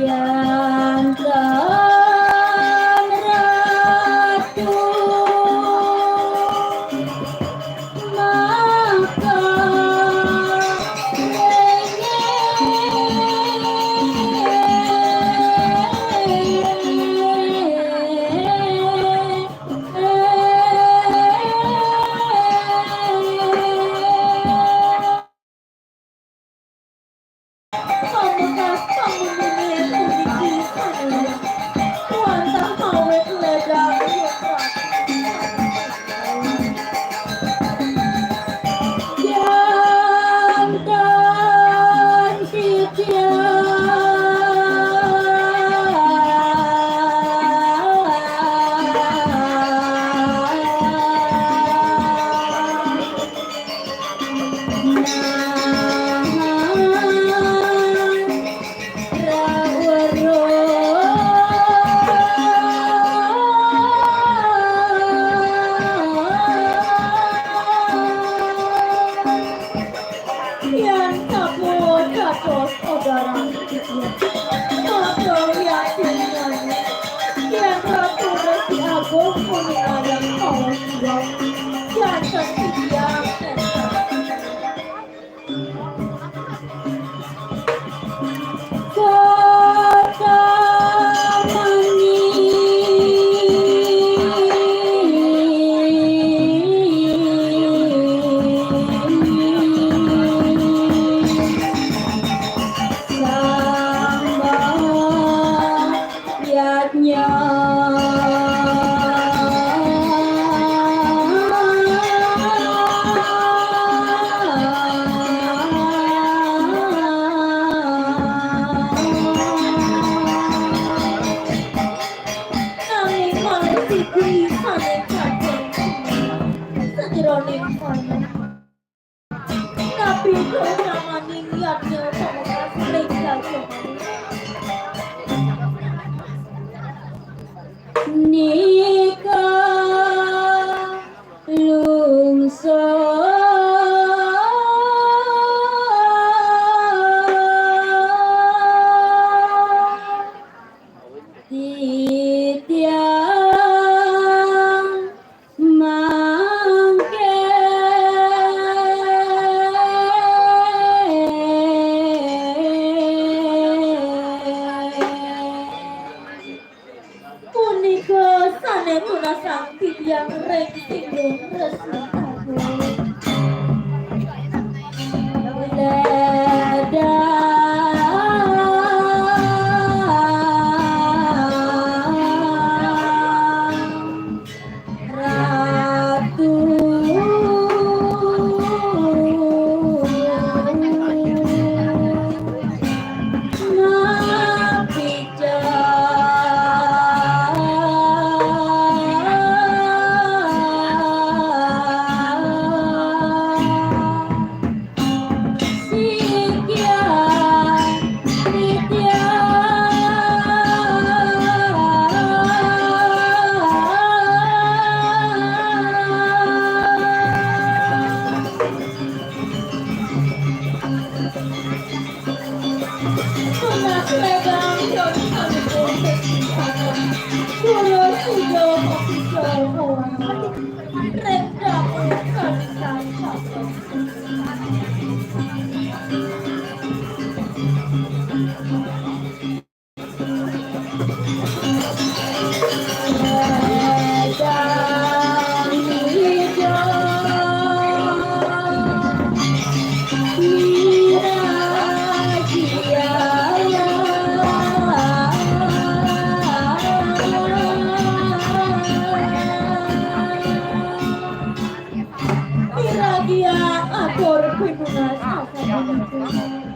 yang ratu maka apakah kamu memiliki nikah lungson titiang mangke punika sanetuna sang titiang reng singgung resmi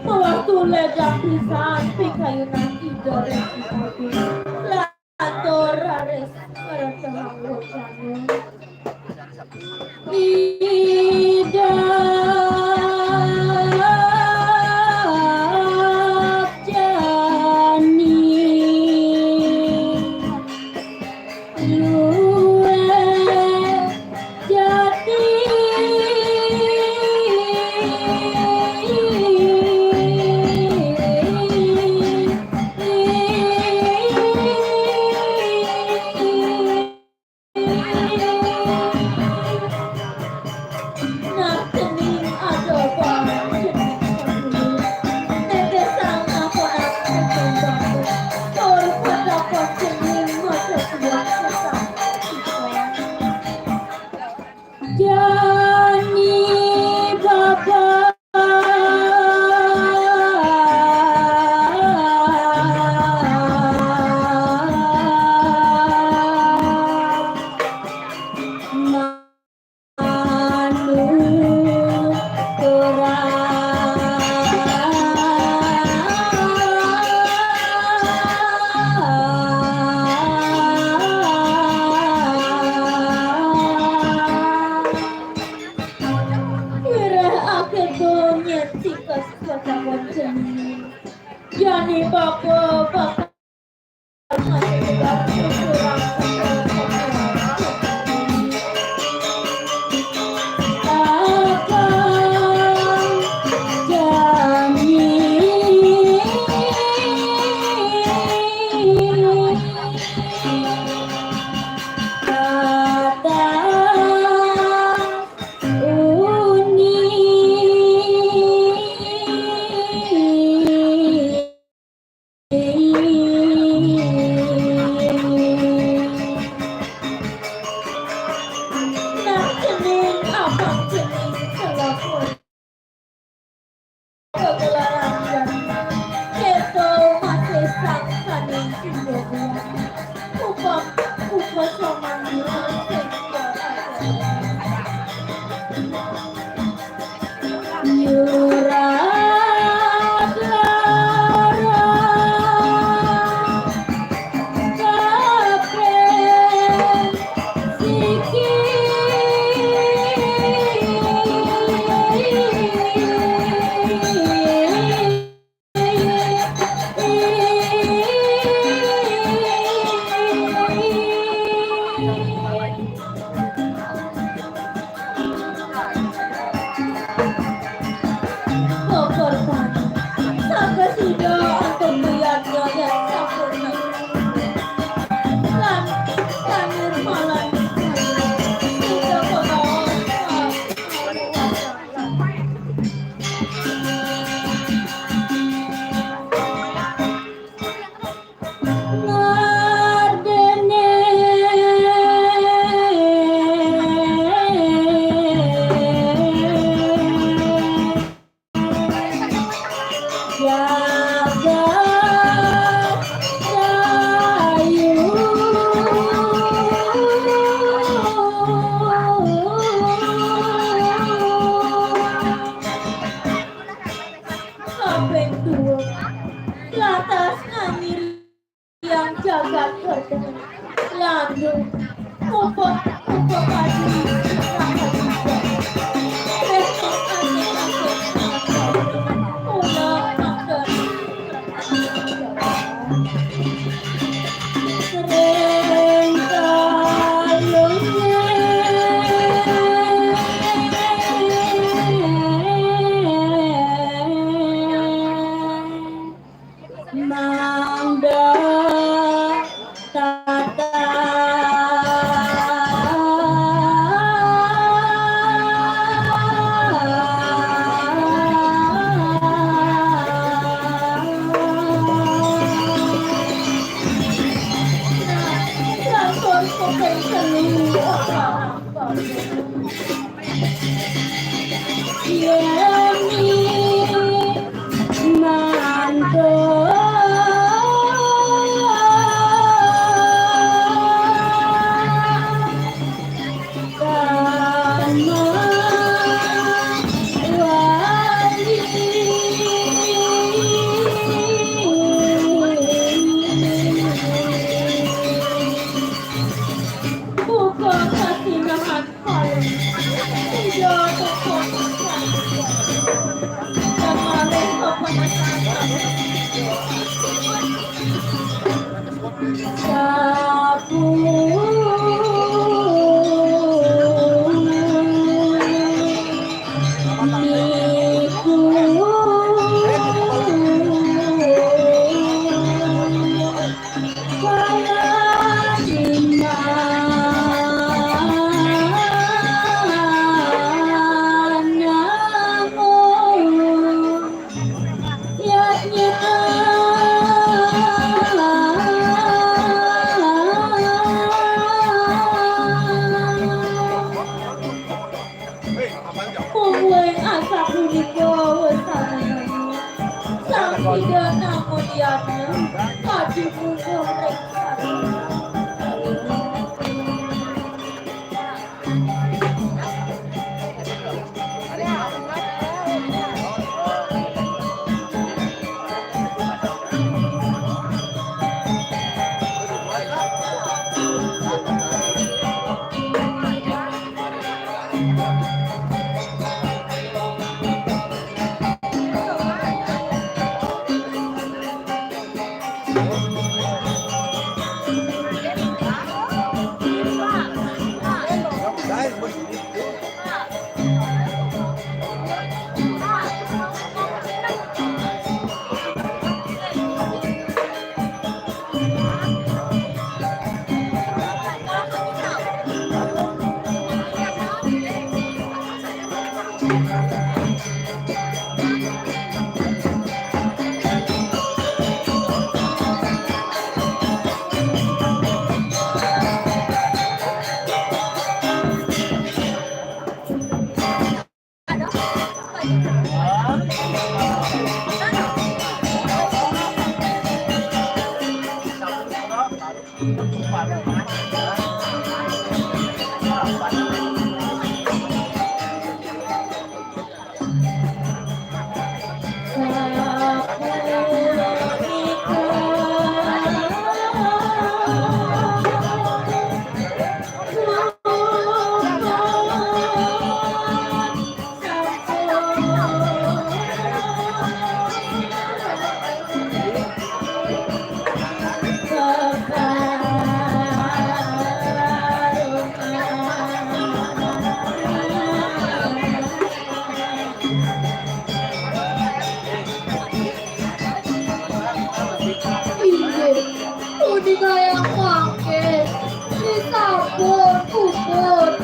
Ratu ledang pisan pikayunan idore lator ares para tengah idap jani luwe jati Yani bapa bapa yang jagat berdengan landu upah padi rakyat juga besok ulang anggar sering Mangda tata Lakon kokeng seni orang Yeni manto Tidak namudiannya maju goreng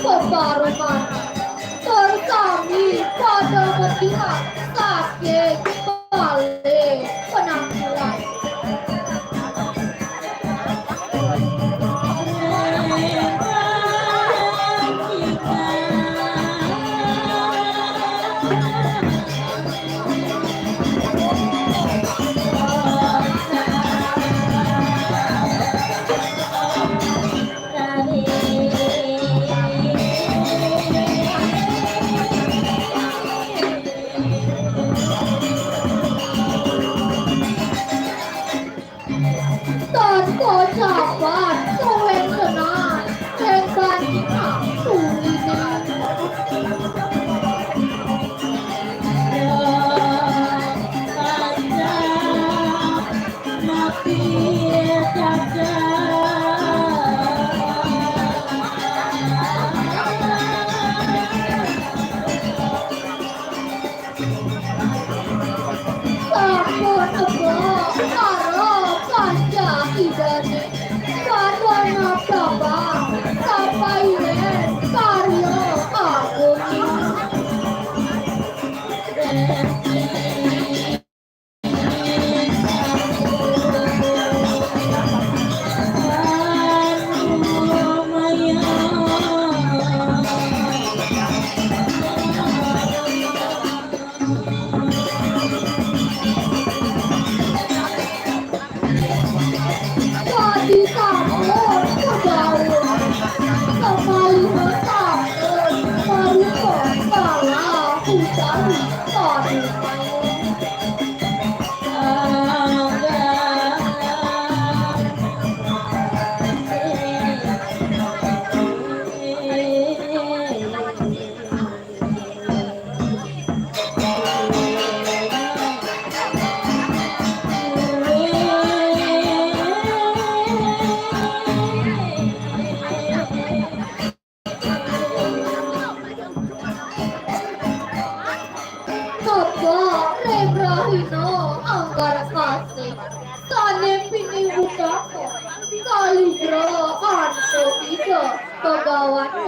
pembaruan terkami pada melihat sakit balik penampilan tanpa jabat kowen tenan dengan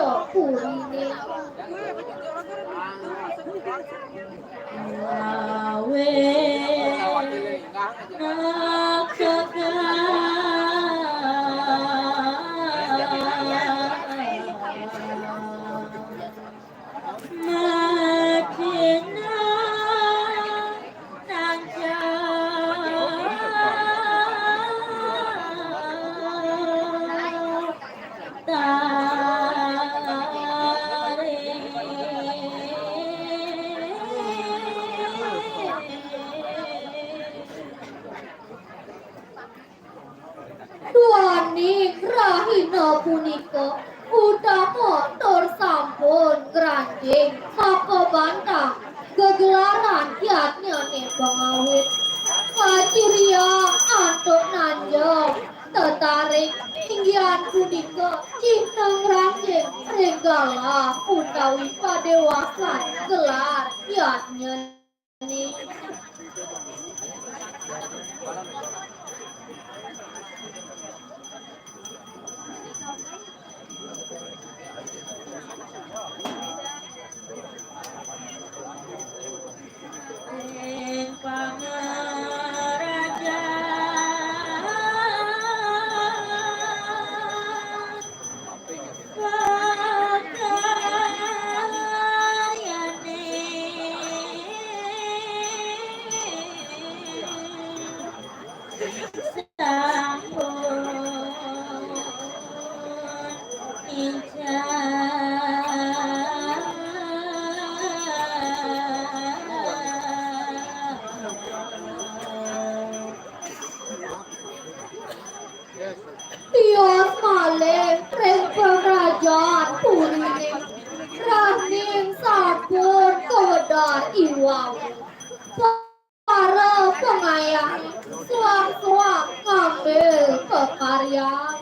aku ini punika utama tur sampun granjing saka bantah gegelaran yatnyane pengawit kacirya antuk nanjong tetarik inggian punika cineng ranjing regala utawi padewasan gelar yatnyane. Tios malih pring kerajaan purine raning sampun kewedar iwang para pengayang suang-suang ngambil kekaryan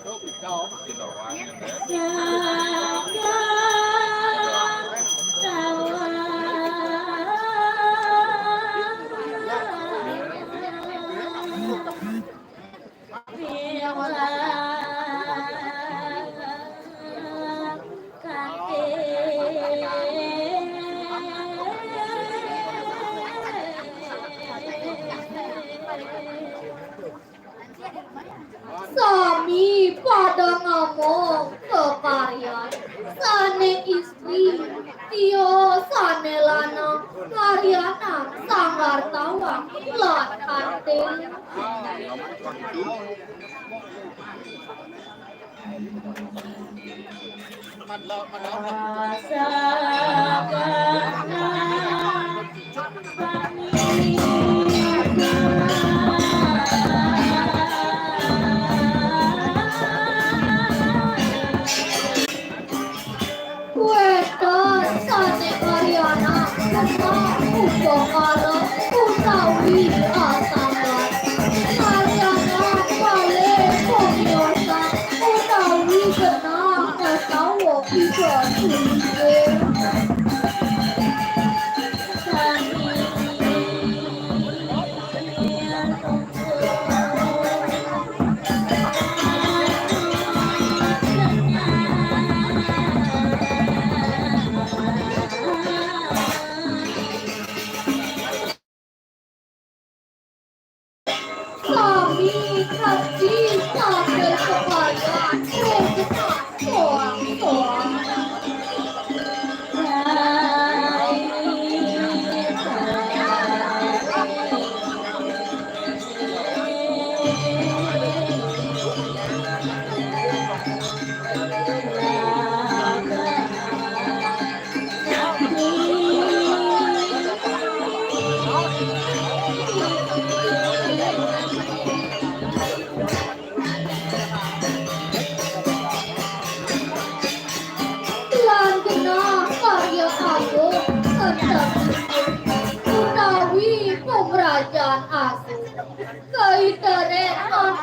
Sami pada ngomong kekaryan sane istri tio sane lanang karyana sanggar tawang lan kate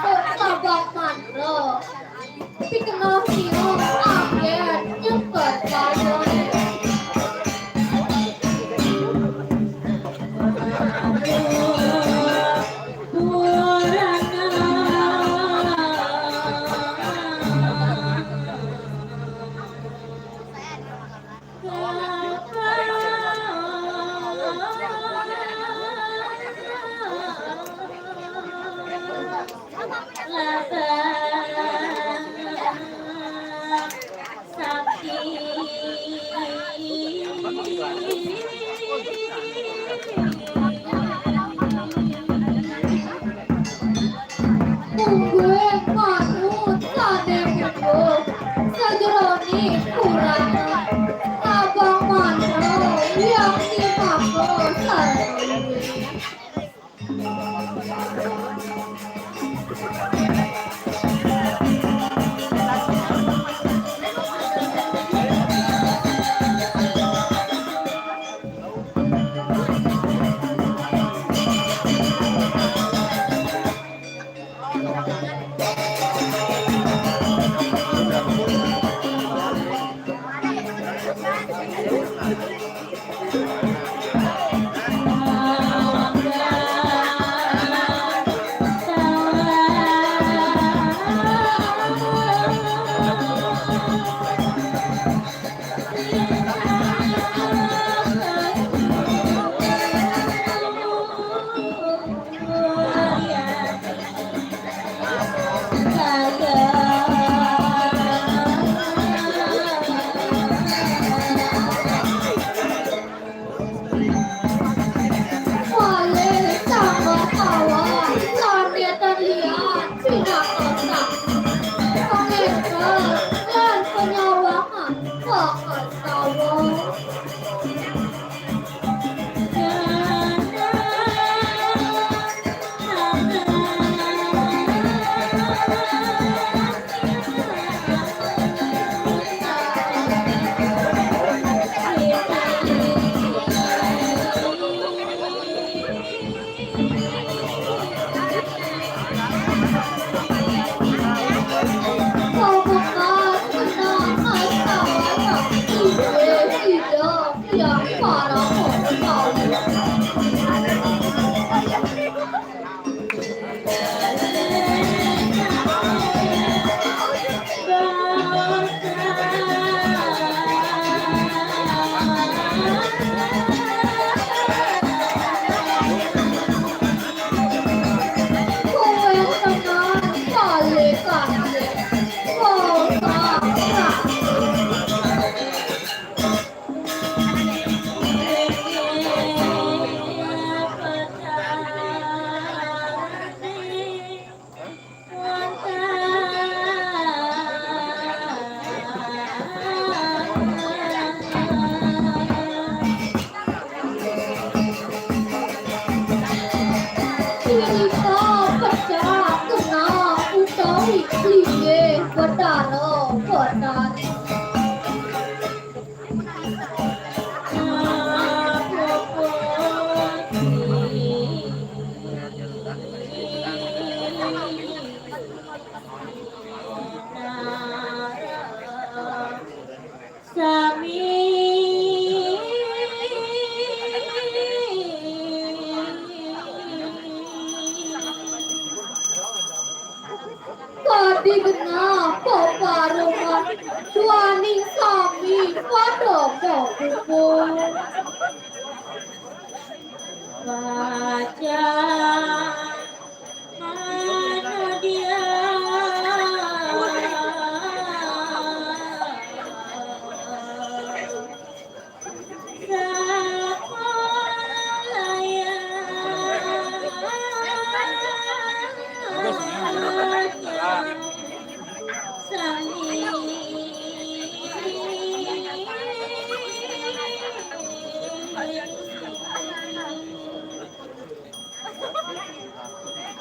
Sabang Mandro Pikenah Siung Akhir Nyeket Bayoy Mungguing manut sane munggu Sajroni kurang Abang Mandro yang dimaku sarwi Digena peparuman Duaning sami Padopo kuku Baca Mana dia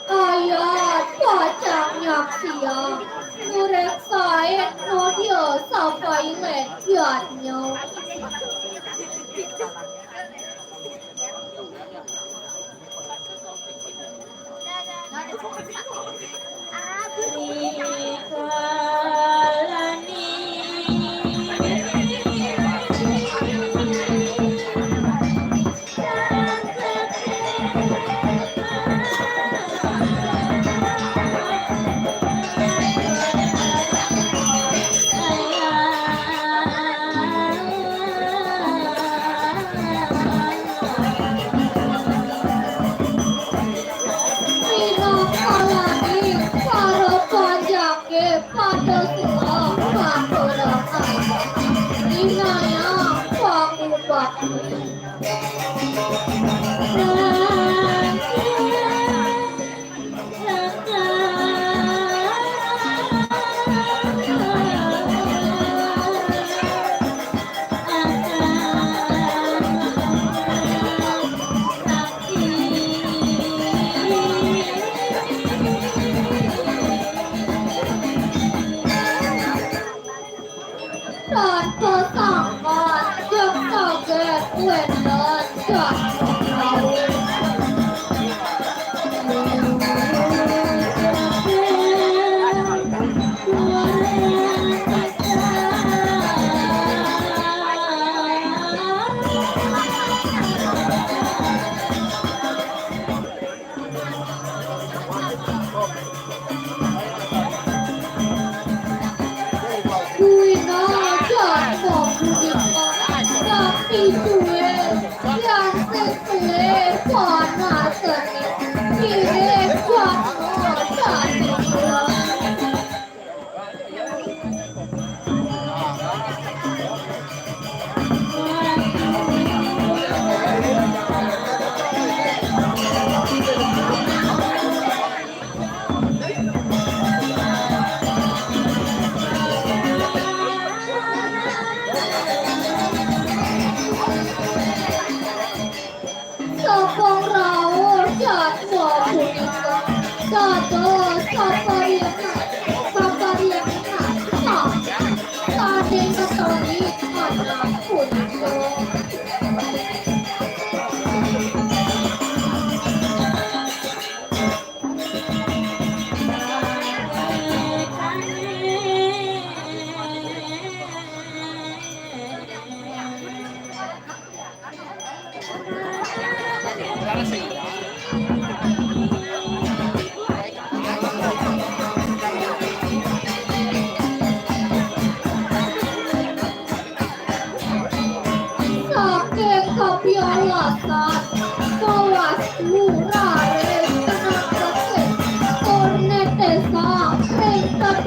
Ayat pacang yang siang Murek saet no dia sampai lekiatnya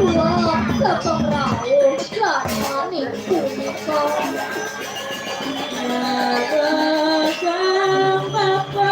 tua sepengrau Radmani punika Sang Bapa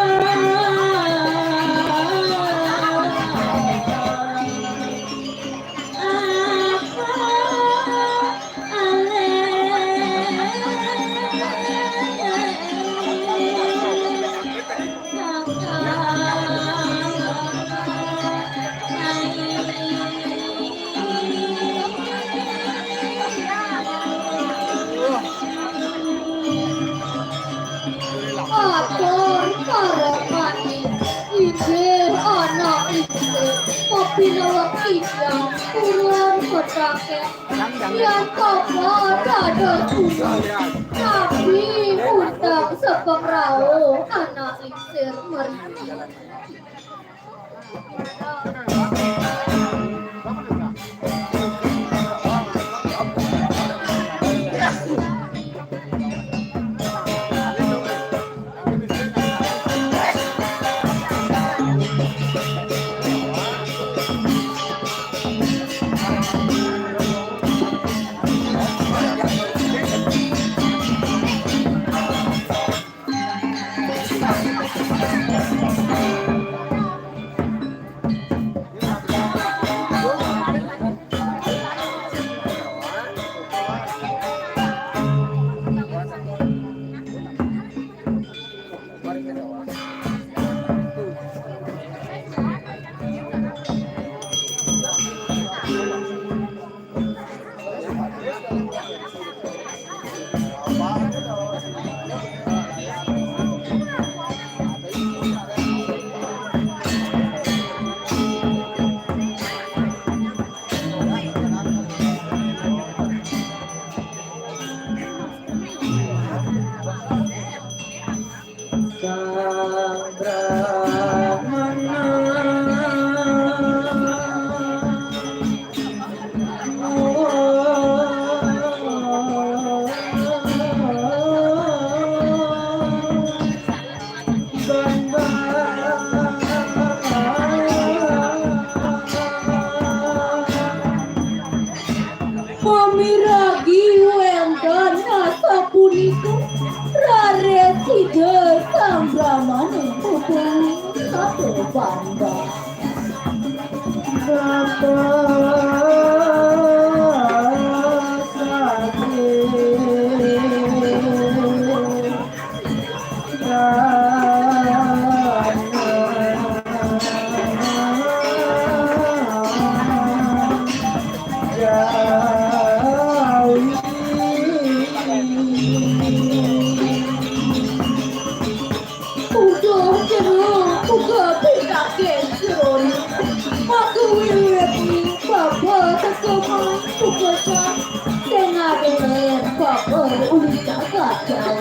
Atur para manis Ide anak itu Mapinawak idang Pulang kotake Yang kabar dada sudah Tapi undang sepengrau Anak iksir meriki Sang Brahmana Pamiragi wengdan nasa punika Rare sida sang Brahmana putri satu bangga Udah jeruk, buka pita keseron Aku wiweti, bapa sekomai Buka cak, tengah beler Bapa ulit kacau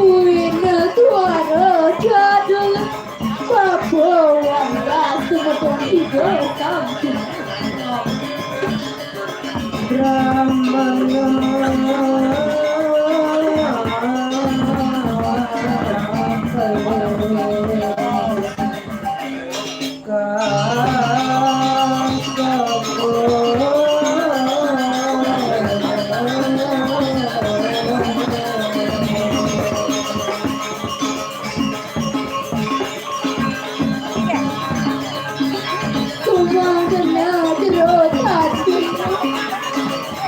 Wina suara jadul Bapa wanda sebetul tiga samping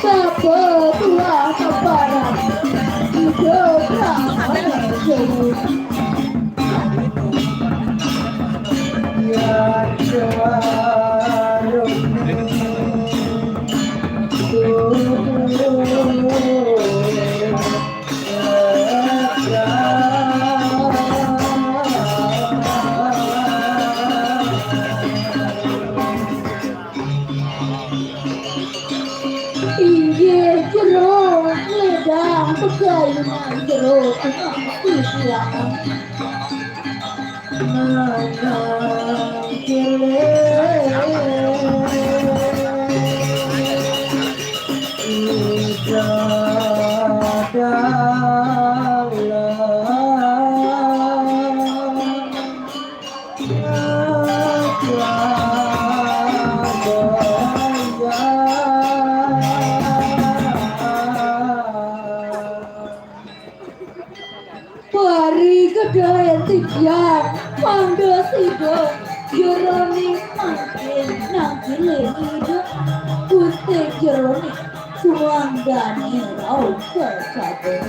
Bapa tua kepada hidup ramai jauh ya Inggih jeruk ledang pegayunan jeruk tengah pikiran Pari kedaya tibian pangga sido jerone makin nangkile hidup Gusti jerone suanggane rau kesaben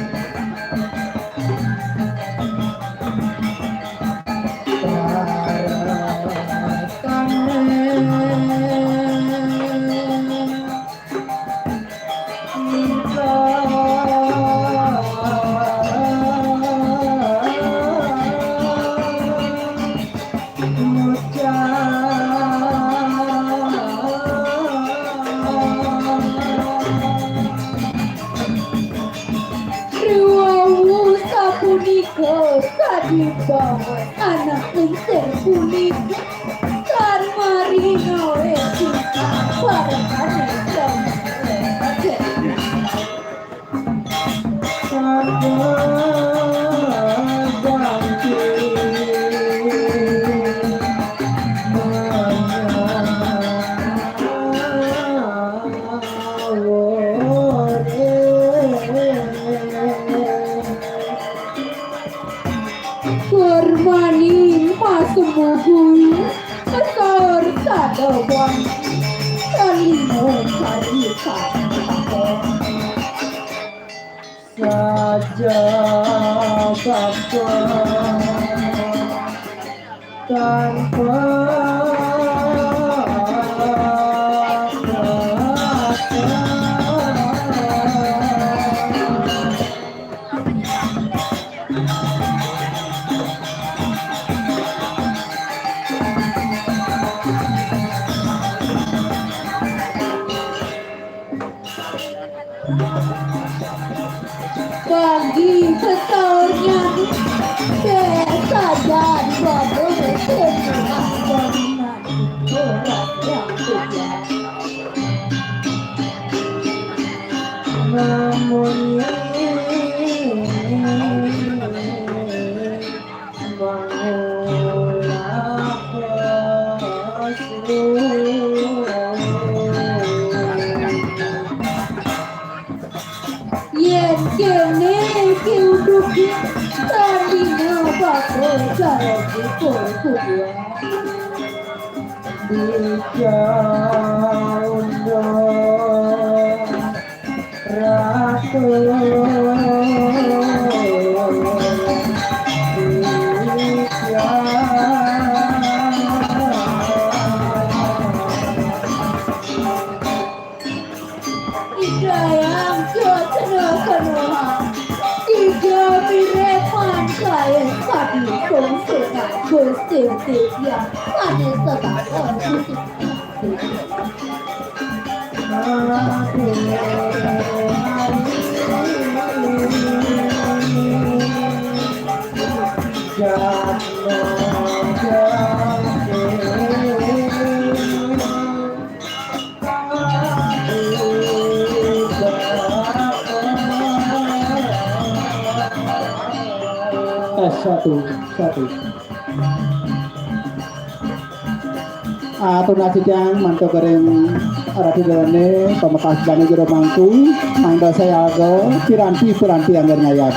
Riwawu sapunika kadibawa anak lengser punika Karmarino esika parakane jamane Kormani masumugu Kesor sadawan Kalimo karika saja bapa tanpa Bagi besarnya desa dan baru sebuah bangunan orang yang berbeda. namun Yen kene kiuduki tandina bakal cara dikul kubua. Ratu Idayang kena tiga mireman kaya kadi kongsengan bersentik yang pada sedang satu atur nasijang mantu goreng arati dalane pemekas bani jero mangku mangga saya ago piranti anggar ngayat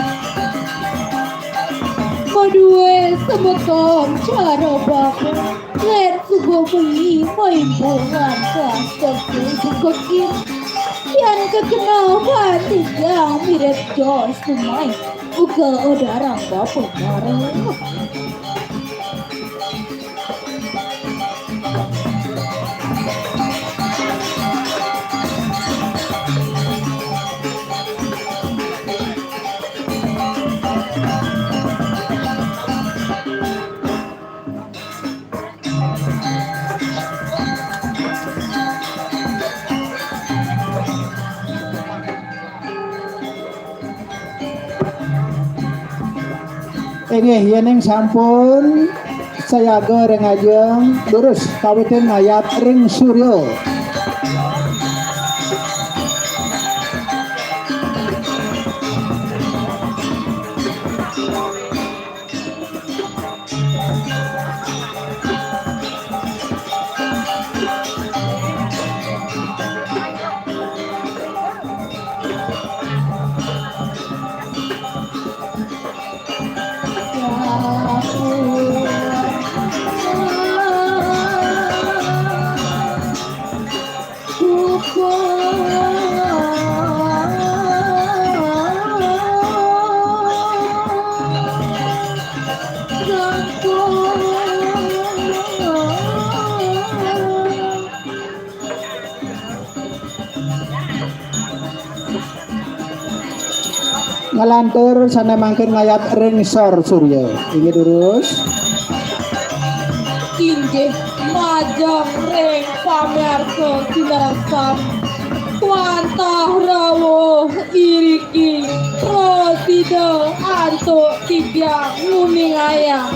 Kedua semeton cara baku Ler subuh bunyi maimpungan kasih bukokin Yang kekenal hati yang mirip jos kumai Uga odarang bapak bareng Inggih yeneng sampun sayaga rengajeng lurus kawitin ngayat ring suryo. Ngalantur sana mangkin ngayat ring sor surya. Inggih lurus. Inggih majang ring pamersa sinarasam wantah rawuh iriki prosida antuk tibyang nguning ayam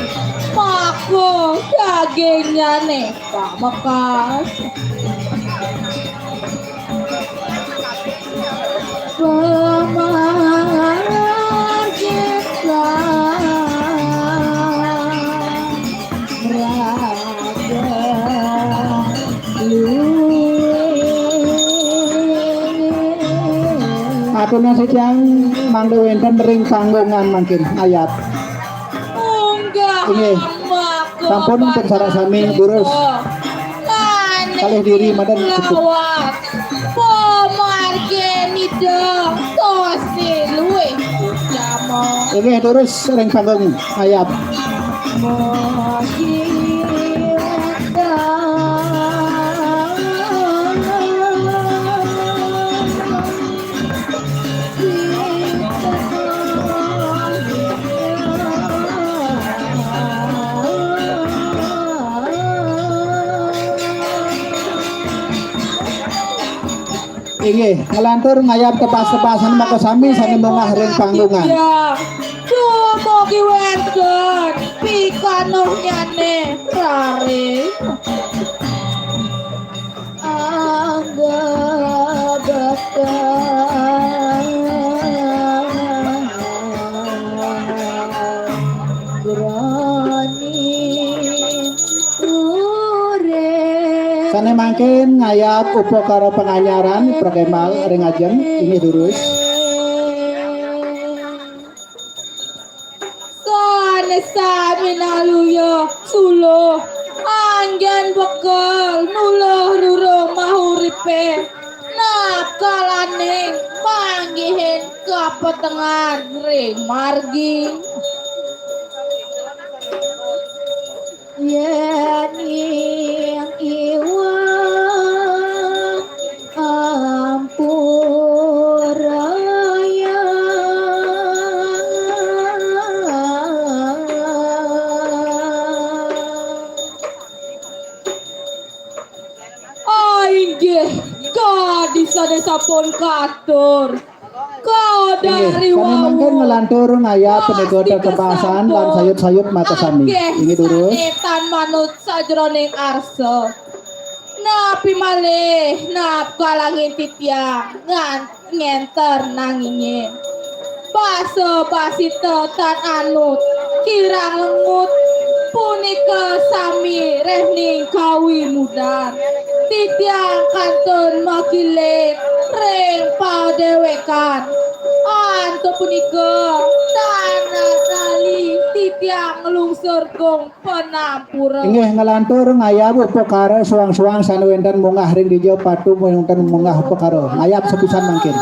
mako dagingnyane pamekas Aturna sejang mangke wonten ring panggongan mangkin ayat. Munggah Inggih. mako Sampun pun sarasami lurus. Kalih diri madan cukup. lawat pomarke nida tosi luwe jamo Inggih lurus ring panggung ayat. Inggih ngelantur ngayap tepas-tepasan maka sami sane mongah ring panggungan. Mugi wenten pikanuh nyane rare angga bakal berani urip Sane mangkin ngayap upakara penganyaran prokemal ring ajeng ini lurus. Sami naluyo sulo anggen bekal nuluh rurung mahuripe nakalane manggihin kapetengan ring margi yen ing iwang ampuraya inggih kadisa-desa pun katur kau dari Kami mangkin wawu ngelantur ngayap penegoda kepasan lan sayut-sayut mata sami. Ini lurus. Sanetan manut sajroning arsa napi malih nap kalangin titiang ngenter nangingin basa basi tetan anut kirang lengut punika sami rehning kawi mudan titiang kantun makile ring padewekan anto punika tanah kali titiang lungsur gong penampura Inggih ngelantur ngayap upakara suang-suang sane wonten mungah ring dijo patu wonten mungah upakara. Ngayap sepisan mangkin.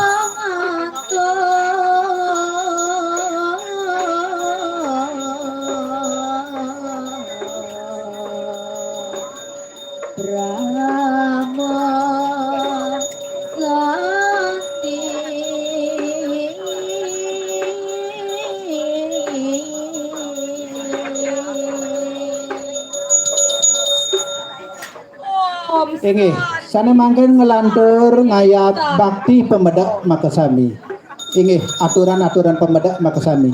Inggih, sane mangkin ngelantur ngayap bakti pemedak makasami. Inggih, aturan-aturan pemedak makasami.